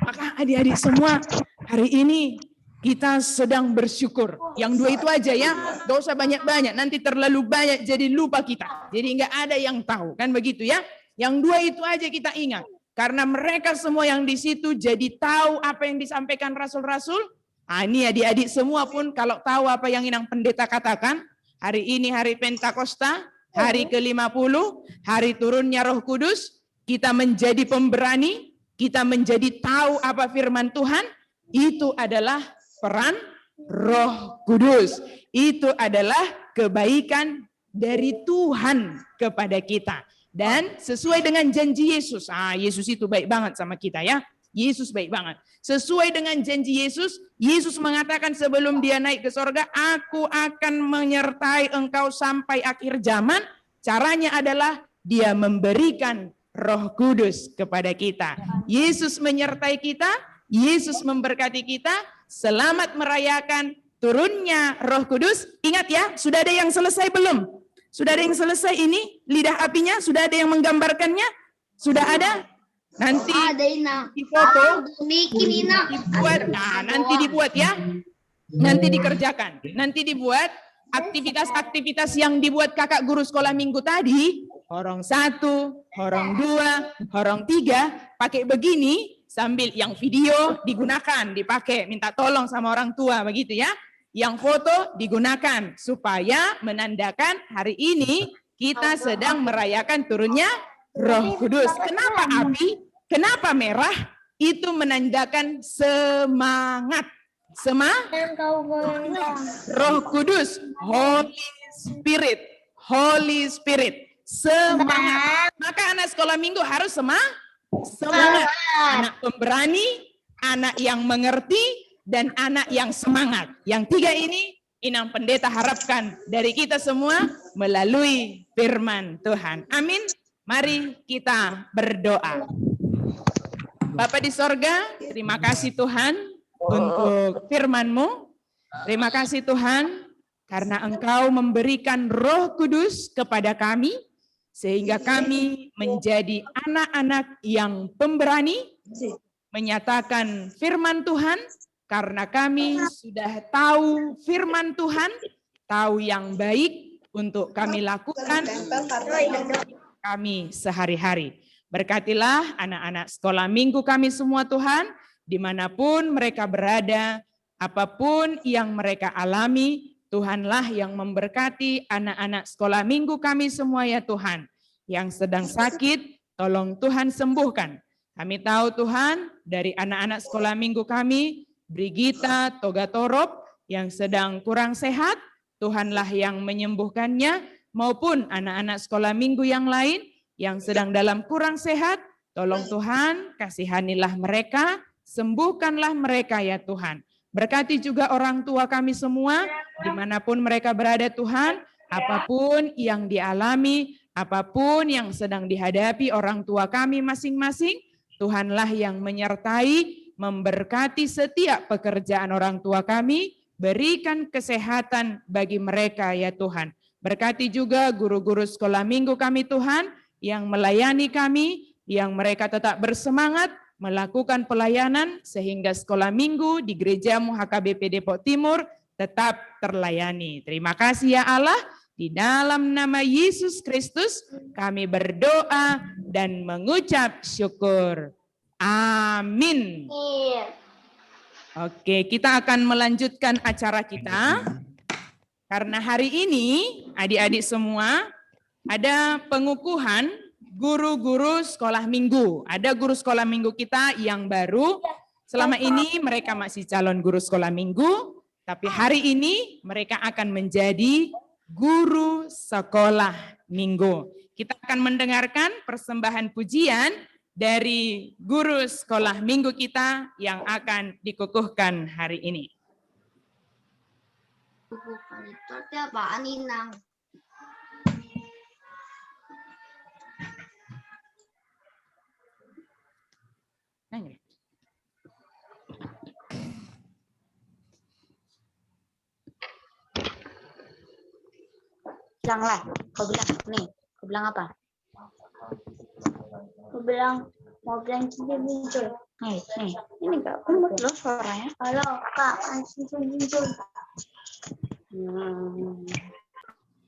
Maka adik-adik semua, hari ini kita sedang bersyukur. Yang 2 itu aja ya, gak usah banyak-banyak. Nanti terlalu banyak jadi lupa kita. Jadi nggak ada yang tahu, kan begitu ya. Yang 2 itu aja kita ingat. Karena mereka semua yang di situ jadi tahu apa yang disampaikan rasul-rasul. Ini adik-adik semua pun kalau tahu apa yang Inang Pendeta katakan, hari ini hari Pentakosta, hari ke-50, hari turunnya Roh Kudus, kita menjadi pemberani, kita menjadi tahu apa firman Tuhan, itu adalah peran Roh Kudus. Itu adalah kebaikan dari Tuhan kepada kita. Dan sesuai dengan janji Yesus. Yesus itu baik banget sama kita ya. Yesus baik banget. Sesuai dengan janji Yesus, Yesus mengatakan sebelum dia naik ke sorga, aku akan menyertai engkau sampai akhir zaman. Caranya adalah dia memberikan Roh Kudus kepada kita. Yesus menyertai kita, Yesus memberkati kita, selamat merayakan turunnya Roh Kudus. Ingat ya, sudah ada yang selesai belum? Sudah ada yang selesai ini? Lidah apinya? Sudah ada yang menggambarkannya? Sudah ada? Nanti di foto, dibuat. Nanti dibuat ya. Nanti dikerjakan. Nanti dibuat aktivitas-aktivitas yang dibuat kakak guru sekolah minggu tadi. Horong 1, horong 2, horong 3. Pakai begini sambil yang video digunakan, dipakai. Minta tolong sama orang tua begitu ya. Yang foto digunakan supaya menandakan hari ini kita sedang merayakan turunnya Roh Kudus. Kenapa api? Kenapa merah? Itu menandakan semangat. Roh Kudus, Holy Spirit, semangat. Maka anak sekolah minggu harus semangat. Anak pemberani, anak yang mengerti, dan anak yang semangat. Yang 3 ini Inang Pendeta harapkan dari kita semua melalui firman Tuhan. Amin. Mari kita berdoa. Bapa di sorga, terima kasih Tuhan untuk firman-Mu. Terima kasih Tuhan karena Engkau memberikan Roh Kudus kepada kami sehingga kami menjadi anak-anak yang pemberani menyatakan firman Tuhan. Karena kami sudah tahu firman Tuhan, tahu yang baik untuk kami lakukan kami sehari-hari. Berkatilah anak-anak sekolah minggu kami semua Tuhan, dimanapun mereka berada, apapun yang mereka alami, Tuhanlah yang memberkati anak-anak sekolah minggu kami semua ya Tuhan. Yang sedang sakit, tolong Tuhan sembuhkan. Kami tahu Tuhan, dari anak-anak sekolah minggu kami, Brigita Togatorop yang sedang kurang sehat, Tuhanlah yang menyembuhkannya, maupun anak-anak sekolah minggu yang lain yang sedang dalam kurang sehat, tolong Tuhan kasihanilah mereka, sembuhkanlah mereka ya Tuhan. Berkati juga orang tua kami semua, dimanapun mereka berada Tuhan, apapun yang dialami, apapun yang sedang dihadapi orang tua kami masing-masing, Tuhanlah yang menyertai, memberkati setiap pekerjaan orang tua kami, berikan kesehatan bagi mereka ya Tuhan. Berkati juga guru-guru sekolah minggu kami Tuhan, yang melayani kami, yang mereka tetap bersemangat, melakukan pelayanan, sehingga sekolah minggu di Gerejamu HKBP Depok Timur tetap terlayani. Terima kasih ya Allah, Di dalam nama Yesus Kristus kami berdoa dan mengucap syukur. Amin. Oke, kita akan melanjutkan acara kita. Karena hari ini adik-adik semua ada pengukuhan guru-guru sekolah minggu. Ada guru sekolah minggu kita yang baru. Selama ini mereka masih calon guru sekolah minggu, tapi hari ini mereka akan menjadi guru sekolah minggu. Kita akan mendengarkan persembahan pujian dari guru sekolah minggu kita yang akan dikukuhkan hari ini. Kukuhkan itu apaan, Inang? Nanya. Bilanglah, kau bilang nih, kau bilang apa? Kau bilang mau bilang cinta muncul. Nih, ini enggak kumut loh suaranya. Halo kak, cinta muncul.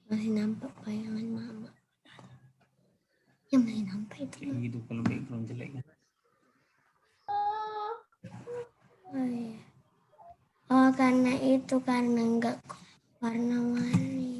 Masih nampak bayangan mama. Yang masih nampak itu. Gitu kalau background jelek kan. Oh, karena itu, karena enggak warna-warni.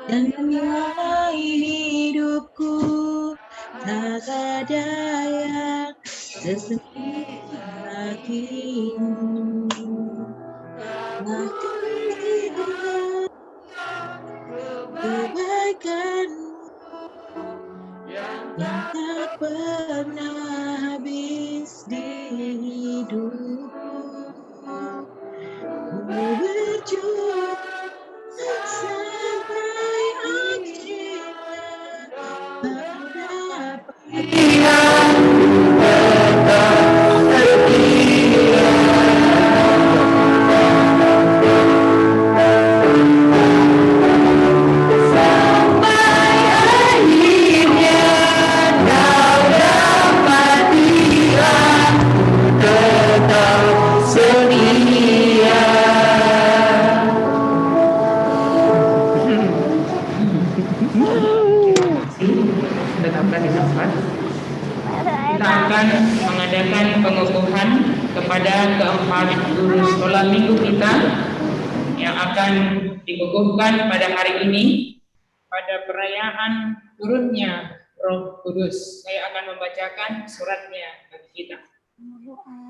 Dan mulai hidupku tak ada yang sesendiri bagimu. Kebaikanmu yang tak pernah habis di hidupku. Ku berjuang sampai akhirnya kita akan mengadakan pengukuhan kepada keempat guru sekolah minggu kita yang akan dikukuhkan pada hari ini pada perayaan turunnya Roh Kudus. Saya akan membacakan suratnya bagi kita.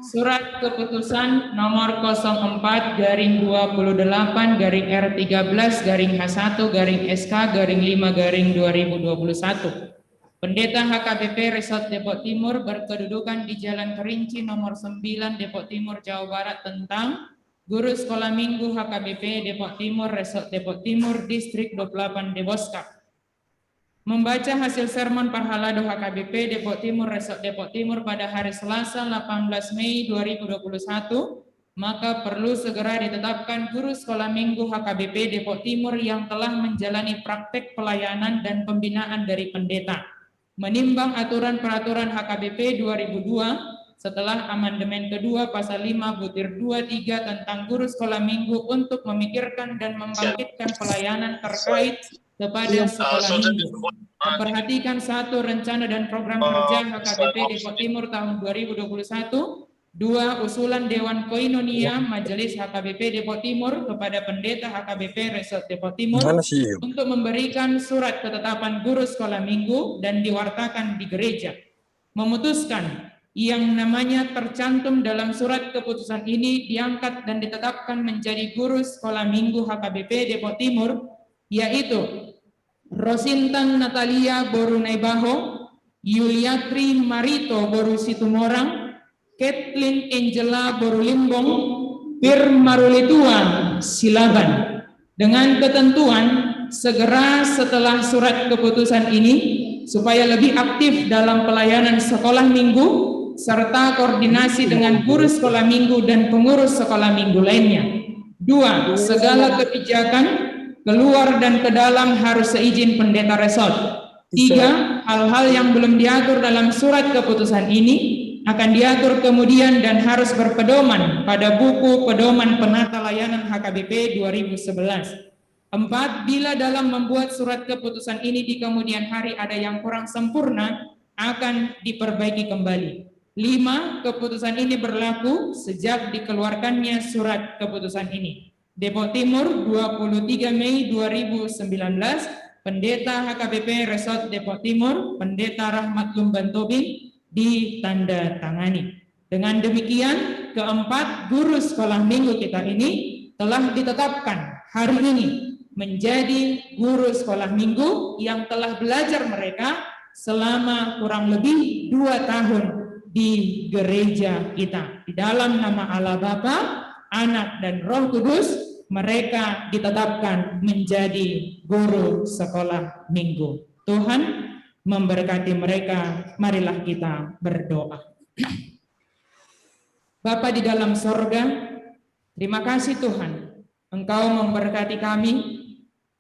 Surat keputusan nomor 04-28-R13/H1-SK-5-2021. Pendeta HKBP Resort Depok Timur berkedudukan di Jalan Kerinci nomor 9 Depok Timur, Jawa Barat tentang Guru Sekolah Minggu HKBP Depok Timur, Resort Depok Timur, Distrik 28 Deboskap. Membaca hasil sermon Parhalado HKBP Depok Timur, Resort Depok Timur pada hari Selasa 18 Mei 2021, maka perlu segera ditetapkan Guru Sekolah Minggu HKBP Depok Timur yang telah menjalani praktek pelayanan dan pembinaan dari pendeta. Menimbang aturan peraturan HKBP 2002, setelah amandemen kedua pasal 5 butir 23 tentang guru sekolah minggu untuk memikirkan dan membangkitkan pelayanan terkait kepada sekolah minggu. Memperhatikan satu rencana dan program kerja HKBP Depok Timur tahun 2021. 2. Usulan Dewan Koinonia Majelis HKBP Depok Timur kepada Pendeta HKBP Resort Depok Timur untuk memberikan surat ketetapan guru sekolah minggu dan diwartakan di gereja. Memutuskan yang namanya tercantum dalam surat keputusan ini diangkat dan ditetapkan menjadi guru sekolah minggu HKBP Depok Timur, yaitu Rosintan Natalia Borunaibaho, Yuliatri Marito Boru Situmorang, Kathleen Angela Borulimbong, Pir Marulituan Silaban. Dengan ketentuan segera setelah surat keputusan ini supaya lebih aktif dalam pelayanan sekolah minggu serta koordinasi dengan guru sekolah minggu dan pengurus sekolah minggu lainnya. 2. Segala kebijakan keluar dan ke dalam harus seizin pendeta resort. 3. Hal-hal yang belum diatur dalam surat keputusan ini akan diatur kemudian dan harus berpedoman pada buku pedoman penata layanan HKBP 2011. 4. Bila dalam membuat surat keputusan ini di kemudian hari ada yang kurang sempurna, akan diperbaiki kembali. 5. Keputusan ini berlaku sejak dikeluarkannya surat keputusan ini. Depok Timur 23 Mei 2019, Pendeta HKBP Resort Depok Timur, Pendeta Rahmat Lumban Tobing, ditandatangani. Dengan demikian, keempat guru sekolah minggu kita ini telah ditetapkan hari ini menjadi guru sekolah minggu yang telah belajar mereka selama kurang lebih 2 tahun di gereja kita. Di dalam nama Allah Bapa, Anak dan Roh Kudus, mereka ditetapkan menjadi guru sekolah minggu. Tuhan memberkati mereka. Marilah kita berdoa. Bapa di dalam sorga, terima kasih Tuhan, Engkau memberkati kami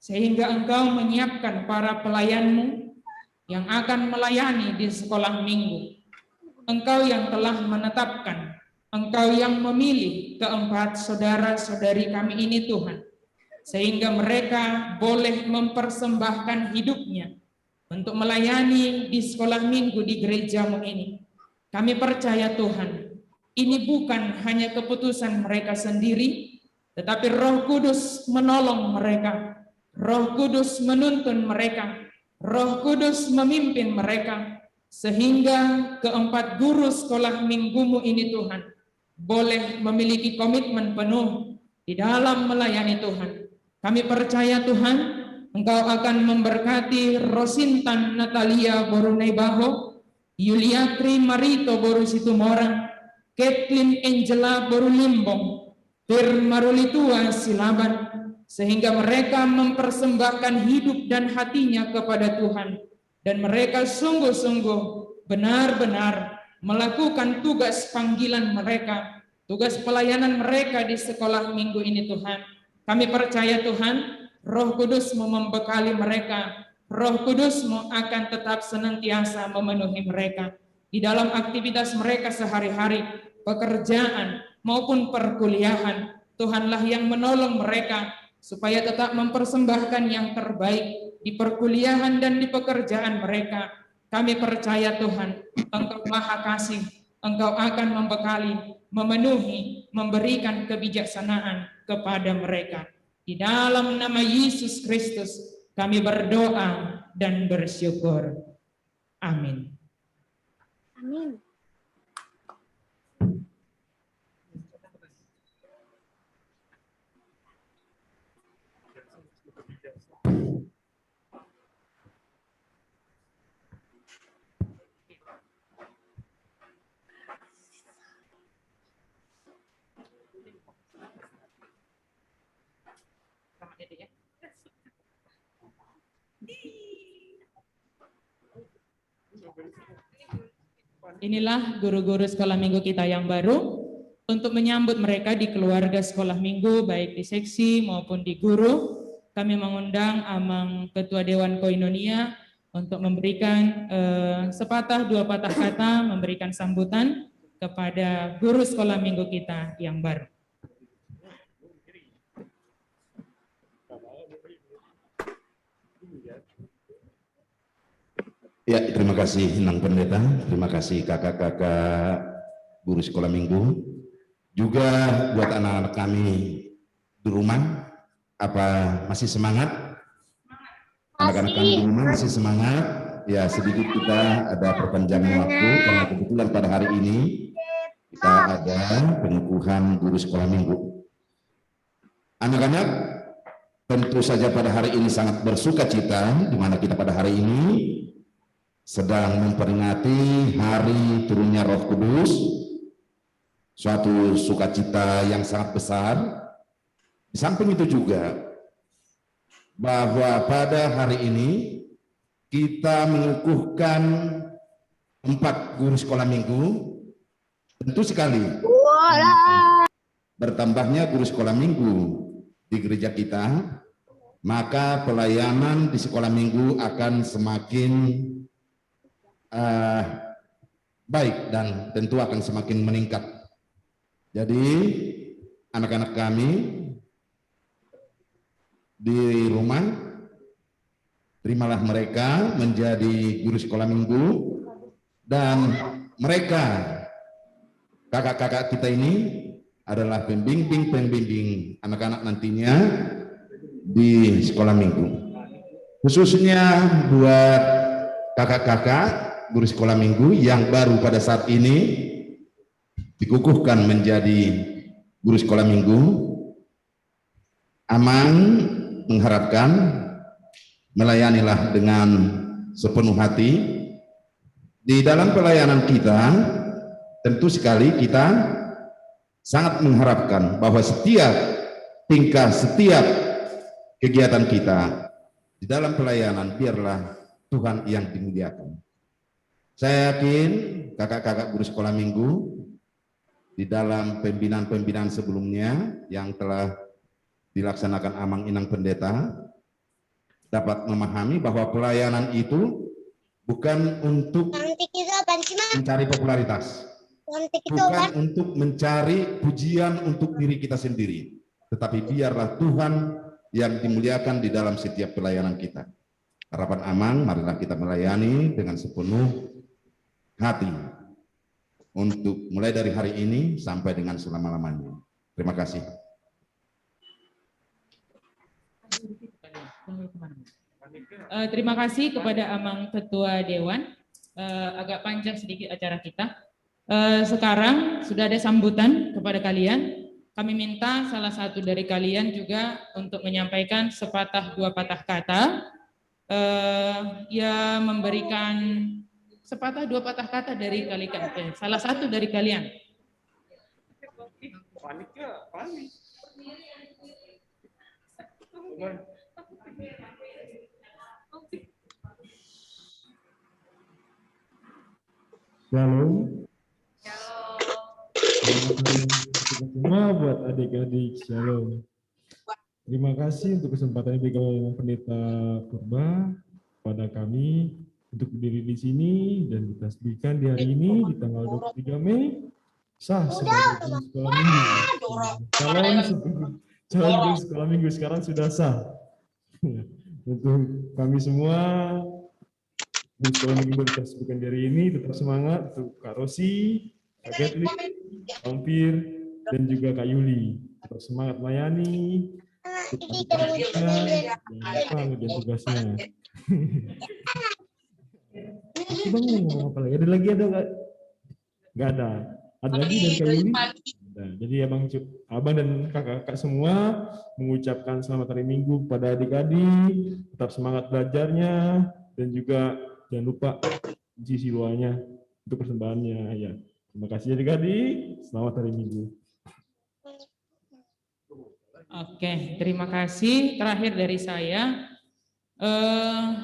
sehingga Engkau menyiapkan para pelayan-Mu yang akan melayani di sekolah minggu. Engkau yang telah menetapkan, Engkau yang memilih keempat saudara-saudari kami ini Tuhan, sehingga mereka boleh mempersembahkan hidupnya untuk melayani di sekolah minggu di gereja-Mu ini. Kami percaya Tuhan, ini bukan hanya keputusan mereka sendiri, tetapi Roh Kudus menolong mereka, Roh Kudus menuntun mereka, Roh Kudus memimpin mereka, sehingga keempat guru sekolah minggu-Mu ini Tuhan boleh memiliki komitmen penuh di dalam melayani Tuhan. Kami percaya Tuhan, Engkau akan memberkati Rosintan Natalia Borunaibaho, Yuliatri Marito Boru Situmorang, Kathleen Angela Borulimbong, Pir Marulitua Silaban, sehingga mereka mempersembahkan hidup dan hatinya kepada Tuhan. Dan mereka sungguh-sungguh benar-benar melakukan tugas panggilan mereka, tugas pelayanan mereka di sekolah minggu ini Tuhan. Kami percaya Tuhan, Roh Kudus membekali mereka, Roh Kudus akan tetap senantiasa memenuhi mereka di dalam aktivitas mereka sehari-hari, pekerjaan maupun perkuliahan. Tuhanlah yang menolong mereka supaya tetap mempersembahkan yang terbaik di perkuliahan dan di pekerjaan mereka. Kami percaya Tuhan, Engkau Maha Kasih, Engkau akan membekali, memenuhi, memberikan kebijaksanaan kepada mereka. Di dalam nama Yesus Kristus kami berdoa dan bersyukur. Amin. Amin. Inilah guru-guru sekolah minggu kita yang baru. Untuk menyambut mereka di keluarga sekolah minggu, baik di seksi maupun di guru, kami mengundang Amang Ketua Dewan Koinonia untuk memberikan sepatah dua patah kata, memberikan sambutan kepada guru sekolah minggu kita yang baru. Ya, terima kasih Inang Pendeta, terima kasih kakak-kakak guru sekolah minggu, juga buat anak-anak kami di rumah, apa masih semangat? Anak-anak kami di rumah masih semangat? Ya, sedikit kita ada perpanjangan waktu, karena kebetulan pada hari ini kita ada pengukuhan guru sekolah minggu. Anak-anak, tentu saja pada hari ini sangat bersuka cita, di mana kita pada hari ini sedang memperingati hari turunnya Roh Kudus, suatu sukacita yang sangat besar. Di samping itu juga, bahwa pada hari ini kita mengukuhkan 4 guru sekolah minggu. Tentu sekali bertambahnya guru sekolah minggu di gereja kita, maka pelayanan di sekolah minggu akan semakin baik dan tentu akan semakin meningkat. Jadi anak-anak kami di rumah, terimalah mereka menjadi guru sekolah minggu, dan mereka kakak-kakak kita ini adalah pembimbing anak-anak nantinya di sekolah minggu. Khususnya buat kakak-kakak guru sekolah minggu yang baru pada saat ini dikukuhkan menjadi guru sekolah minggu, Amang mengharapkan melayanilah dengan sepenuh hati. Di dalam pelayanan kita, tentu sekali kita sangat mengharapkan bahwa setiap tingkah, setiap kegiatan kita di dalam pelayanan biarlah Tuhan yang dimuliakan. Saya yakin kakak-kakak guru sekolah minggu di dalam pembinaan-pembinaan sebelumnya yang telah dilaksanakan Amang Inang Pendeta dapat memahami bahwa pelayanan itu bukan untuk mencari popularitas, bukan untuk mencari pujian untuk diri kita sendiri, tetapi biarlah Tuhan yang dimuliakan di dalam setiap pelayanan kita. Harapan Amang, marilah kita melayani dengan sepenuh hati untuk mulai dari hari ini sampai dengan selama-lamanya. Terima kasih. Terima kasih kepada Amang Ketua Dewan. Agak panjang sedikit acara kita. Sekarang sudah ada sambutan kepada kalian. Kami minta salah satu dari kalian juga untuk menyampaikan sepatah dua patah kata. Ya, memberikan sepatah dua patah kata dari kalian, salah satu dari kalian. Shalom. Semua buat adik-adik, shalom. Terima kasih untuk kesempatan ini bagi Pendeta Purba pada kami untuk berdiri di sini dan ditasbihkan di hari ini di tanggal 23 Mei sah sebagai guru sekolah minggu. Calon guru sekolah minggu sekarang sudah sah. Untuk kami semua guru sekolah minggu ditasbihkan di hari ini tetap semangat untuk Kak Rosi, Kak Gatli, Ampir, dan juga Kak Yuli. Tetap semangat melayani. Tugasnya. Bang ngomong apa lagi? Ada lagi ada nggak? Nggak ada. Ada lagi dari Kak Yuli? Nah, jadi abang dan kakak-kakak semua mengucapkan selamat hari Minggu pada adik-adik. Tetap semangat belajarnya dan juga jangan lupa isi doanya untuk persembahannya. Ya, terima kasih adik-adik. Selamat hari Minggu. Oke, terima kasih. Terakhir dari saya,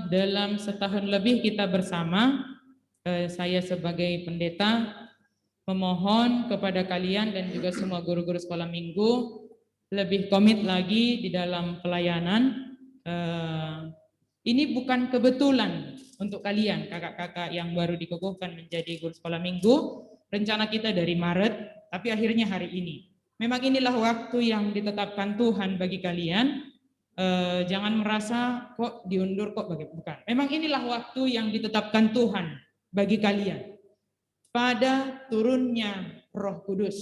dalam setahun lebih kita bersama, saya sebagai pendeta memohon kepada kalian dan juga semua guru-guru sekolah minggu lebih komit lagi di dalam pelayanan. Ini bukan kebetulan untuk kalian, kakak-kakak yang baru dikukuhkan menjadi guru sekolah minggu. Rencana kita dari Maret, tapi akhirnya hari ini. Memang inilah waktu yang ditetapkan Tuhan bagi kalian. Jangan merasa kok diundur, kok bukan. Memang inilah waktu yang ditetapkan Tuhan bagi kalian. Pada turunnya Roh Kudus,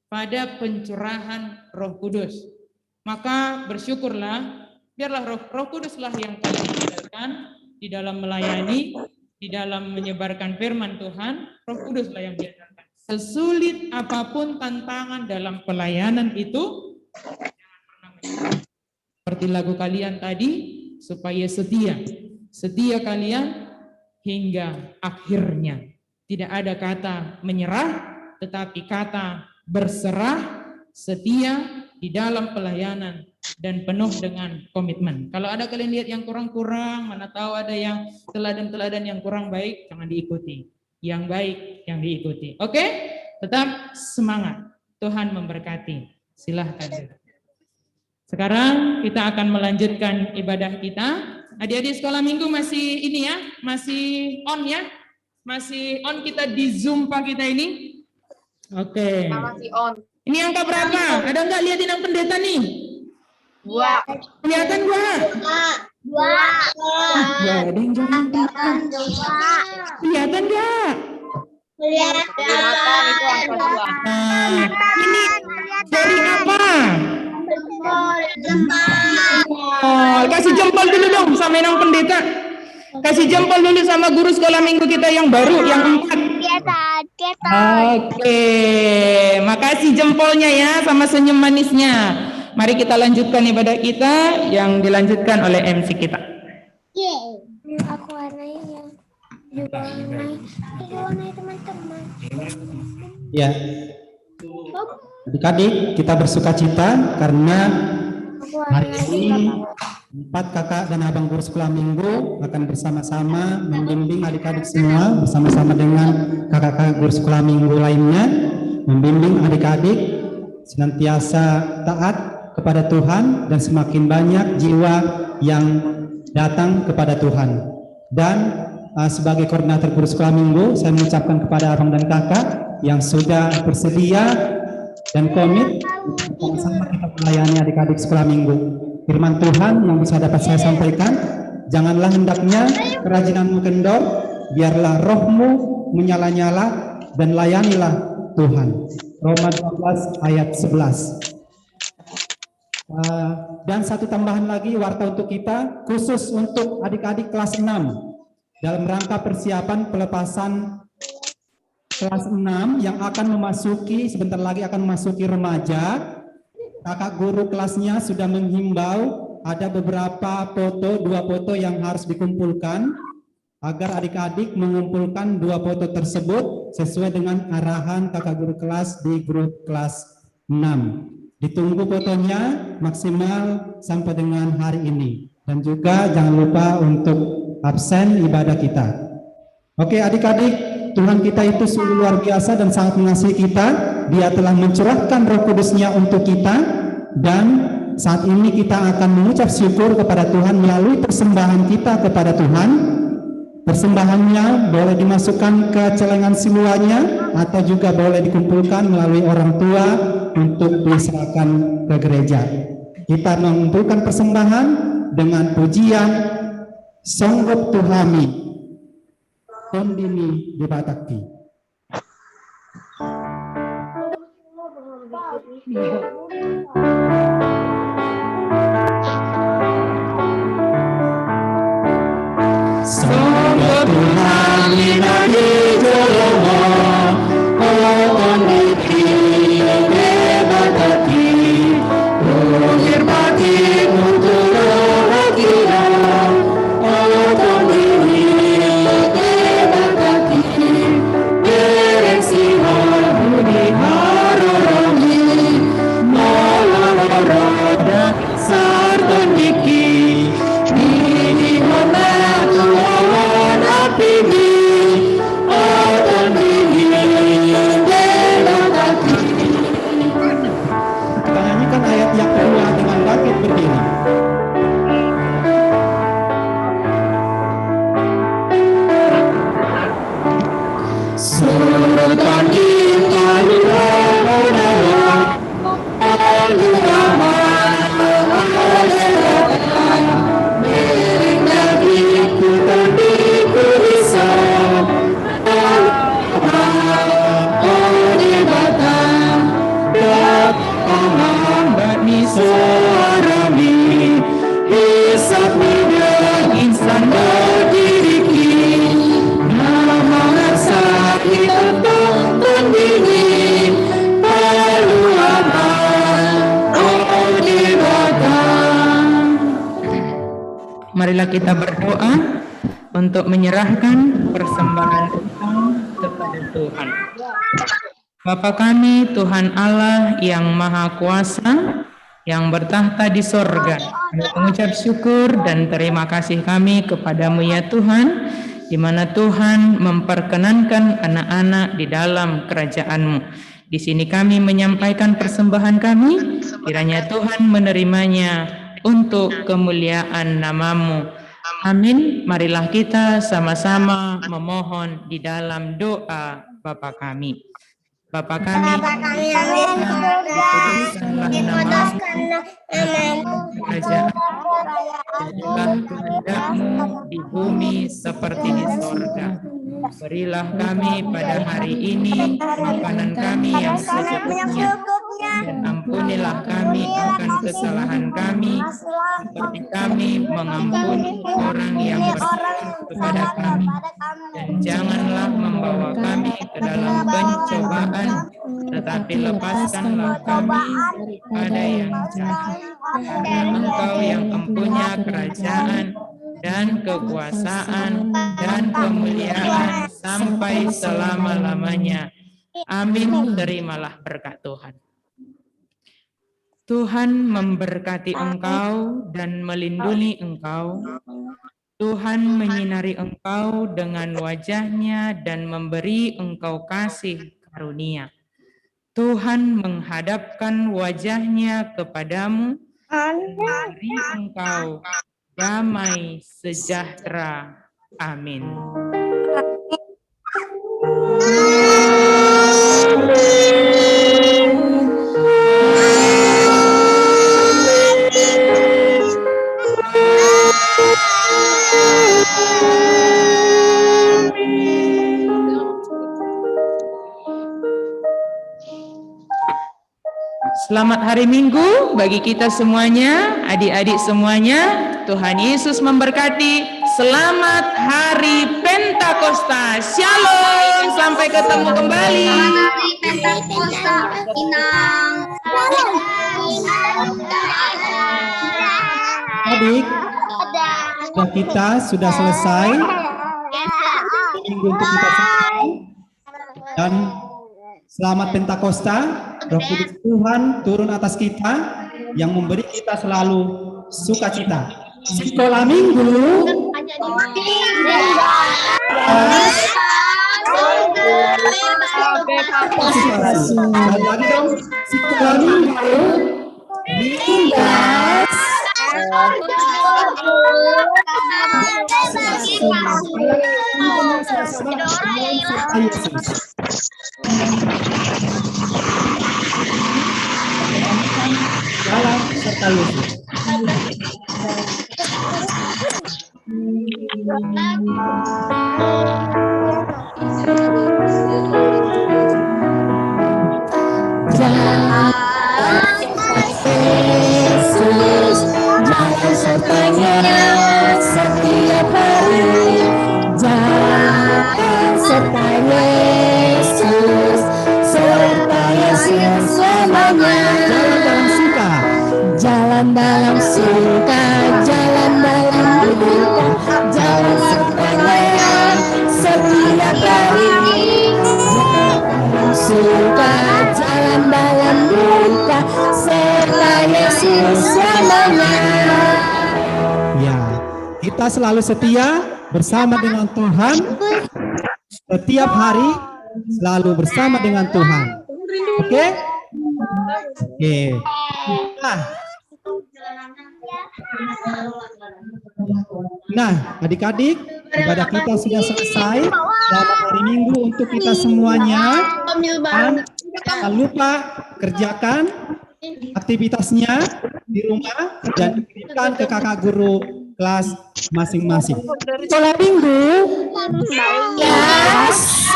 pada pencurahan Roh Kudus. Maka bersyukurlah, biarlah Roh Kuduslah yang kalian andalkan di dalam melayani, di dalam menyebarkan firman Tuhan. Roh Kuduslah yang diandalkan. Sesulit apapun tantangan dalam pelayanan itu, jangan pernah menyerah. Seperti lagu kalian tadi, supaya setia. Setia kalian hingga akhirnya. Tidak ada kata menyerah, tetapi kata berserah, setia di dalam pelayanan, dan penuh dengan komitmen. Kalau ada kalian lihat yang kurang-kurang, mana tahu ada yang teladan-teladan yang kurang baik, jangan diikuti. Yang baik yang diikuti. Oke? Tetap semangat. Tuhan memberkati. Silahkan. Sekarang kita akan melanjutkan ibadah kita. Adik-adik sekolah minggu masih ini ya, masih on ya. Masih on kita di Zoom Pak kita ini. Oke. Masih on. Ini angka berapa? Ada nggak lihatin yang pendeta nih? 2. Kelihatan nggak? 2. Ada yang jangan. Kelihatan nggak? Kelihatan itu angka 2. Ini dari apa? Oh, kasih jempol dulu dong sama yang pendeta. Kasih jempol dulu sama guru sekolah minggu kita yang baru, yang 4. Oke, makasih jempolnya ya sama senyum manisnya. Mari kita lanjutkan ibadah kita yang dilanjutkan oleh MC kita. Aku warnanya juga warnai teman-teman. Ya, adik-adik kita bersukacita karena hari ini 4 kakak dan abang guru sekolah minggu akan bersama-sama membimbing adik-adik semua bersama-sama dengan kakak-kakak guru sekolah minggu lainnya, membimbing adik-adik senantiasa taat kepada Tuhan dan semakin banyak jiwa yang datang kepada Tuhan. Dan sebagai koordinator guru sekolah minggu, saya mengucapkan kepada abang dan kakak yang sudah bersedia dan komit sama-sama kita melayani adik-adik sekolah minggu. Firman Tuhan yang bisa dapat saya sampaikan, janganlah hendaknya kerajinanmu kendor, biarlah rohmu menyala-nyala dan layanilah Tuhan. Roma 12 ayat 11. Dan satu tambahan lagi warta untuk kita, khusus untuk adik-adik kelas 6 dalam rangka persiapan pelepasan kelas 6 yang akan memasuki, sebentar lagi akan memasuki remaja. Kakak guru kelasnya sudah menghimbau ada beberapa foto, 2 foto yang harus dikumpulkan agar adik-adik mengumpulkan 2 foto tersebut sesuai dengan arahan kakak guru kelas di grup kelas 6. Ditunggu fotonya maksimal sampai dengan hari ini. Dan juga jangan lupa untuk absen ibadah kita. Oke adik-adik, Tuhan kita itu sungguh luar biasa dan sangat mengasihi kita. Dia telah mencurahkan Roh Kudus-Nya untuk kita. Dan saat ini kita akan mengucap syukur kepada Tuhan melalui persembahan kita kepada Tuhan. Persembahannya boleh dimasukkan ke celengan siluanya atau juga boleh dikumpulkan melalui orang tua untuk diserahkan ke gereja. Kita mengumpulkan persembahan dengan pujian Songgok Tuhami Kondini Dibatakti. Songgok Tuhami Nadi Jolomo Terima marilah kita berdoa untuk menyerahkan persembahan kita kepada Tuhan. Bapa kami, Tuhan Allah yang Maha Kuasa, yang bertahta di sorga, kami mengucap syukur dan terima kasih kami kepadamu ya Tuhan, di mana Tuhan memperkenankan anak-anak di dalam kerajaan-Mu. Di sini kami menyampaikan persembahan kami, kiranya Tuhan menerimanya untuk kemuliaan nama-Mu. Amin. Marilah kita sama-sama memohon di dalam doa Bapa kami. Bapa kami, kerajaan kehendak-Mu di bumi seperti di sorga. Berilah kami pada hari ini makanan kami yang secukupnya, dan ampunilah kami akan kesalahan kami, seperti kami mengampuni orang yang bersalah kepada kami. Dan janganlah membawa kami ke dalam pencobaan, tetapi lepaskanlah kami pada yang jahat. Karena Engkau yang mempunyai kerajaan dan kekuasaan dan kemuliaan sampai selama-lamanya. Amin. Terimalah berkat Tuhan. Tuhan memberkati engkau dan melindungi engkau. Tuhan menyinari engkau dengan wajah-Nya dan memberi engkau kasih karunia. Tuhan menghadapkan wajah-Nya kepadamu dan memberi engkau damai sejahtera. Amin. Selamat hari Minggu bagi kita semuanya, adik-adik semuanya. Tuhan Yesus memberkati. Selamat hari Pentakosta. Shalom. Sampai ketemu kembali. Hari Pentakosta. Adik, kita sudah selesai minggu untuk kita semua. Dan selamat Pentakosta. Roh Kudus Tuhan turun atas kita yang memberi kita selalu sukacita. Sekolah minggu. Lagi dong. Sekolah minggu. Dalam serta Yesus. Yesus, jalan sertanya setiap hari. Jalan serta Yesus, serta Yesus selamanya. Jalan dalam suka, jalan dalam duka, jalan sertanya setiap hari. Jalan suka, jalan dalam duka, serta Yesus selamanya. Ya, kita selalu setia bersama dengan Tuhan. Setiap hari selalu bersama dengan Tuhan. Oke? Oke. Nah, adik-adik, ibadah kita sudah selesai. Selamat hari Minggu untuk kita semuanya. Dan jangan lupa kerjakan aktivitasnya di rumah dan kirimkan ke kakak guru kelas masing-masing. Sekolah minggu. Yes.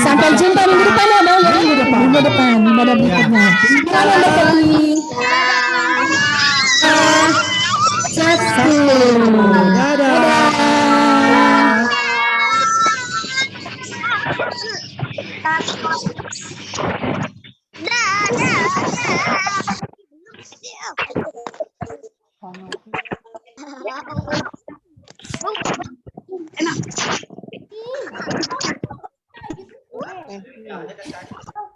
Sampai jumpa minggu depan ya Bang. Minggu depan ibadah berikutnya. Kalau berkeliling. Dadah. Enak.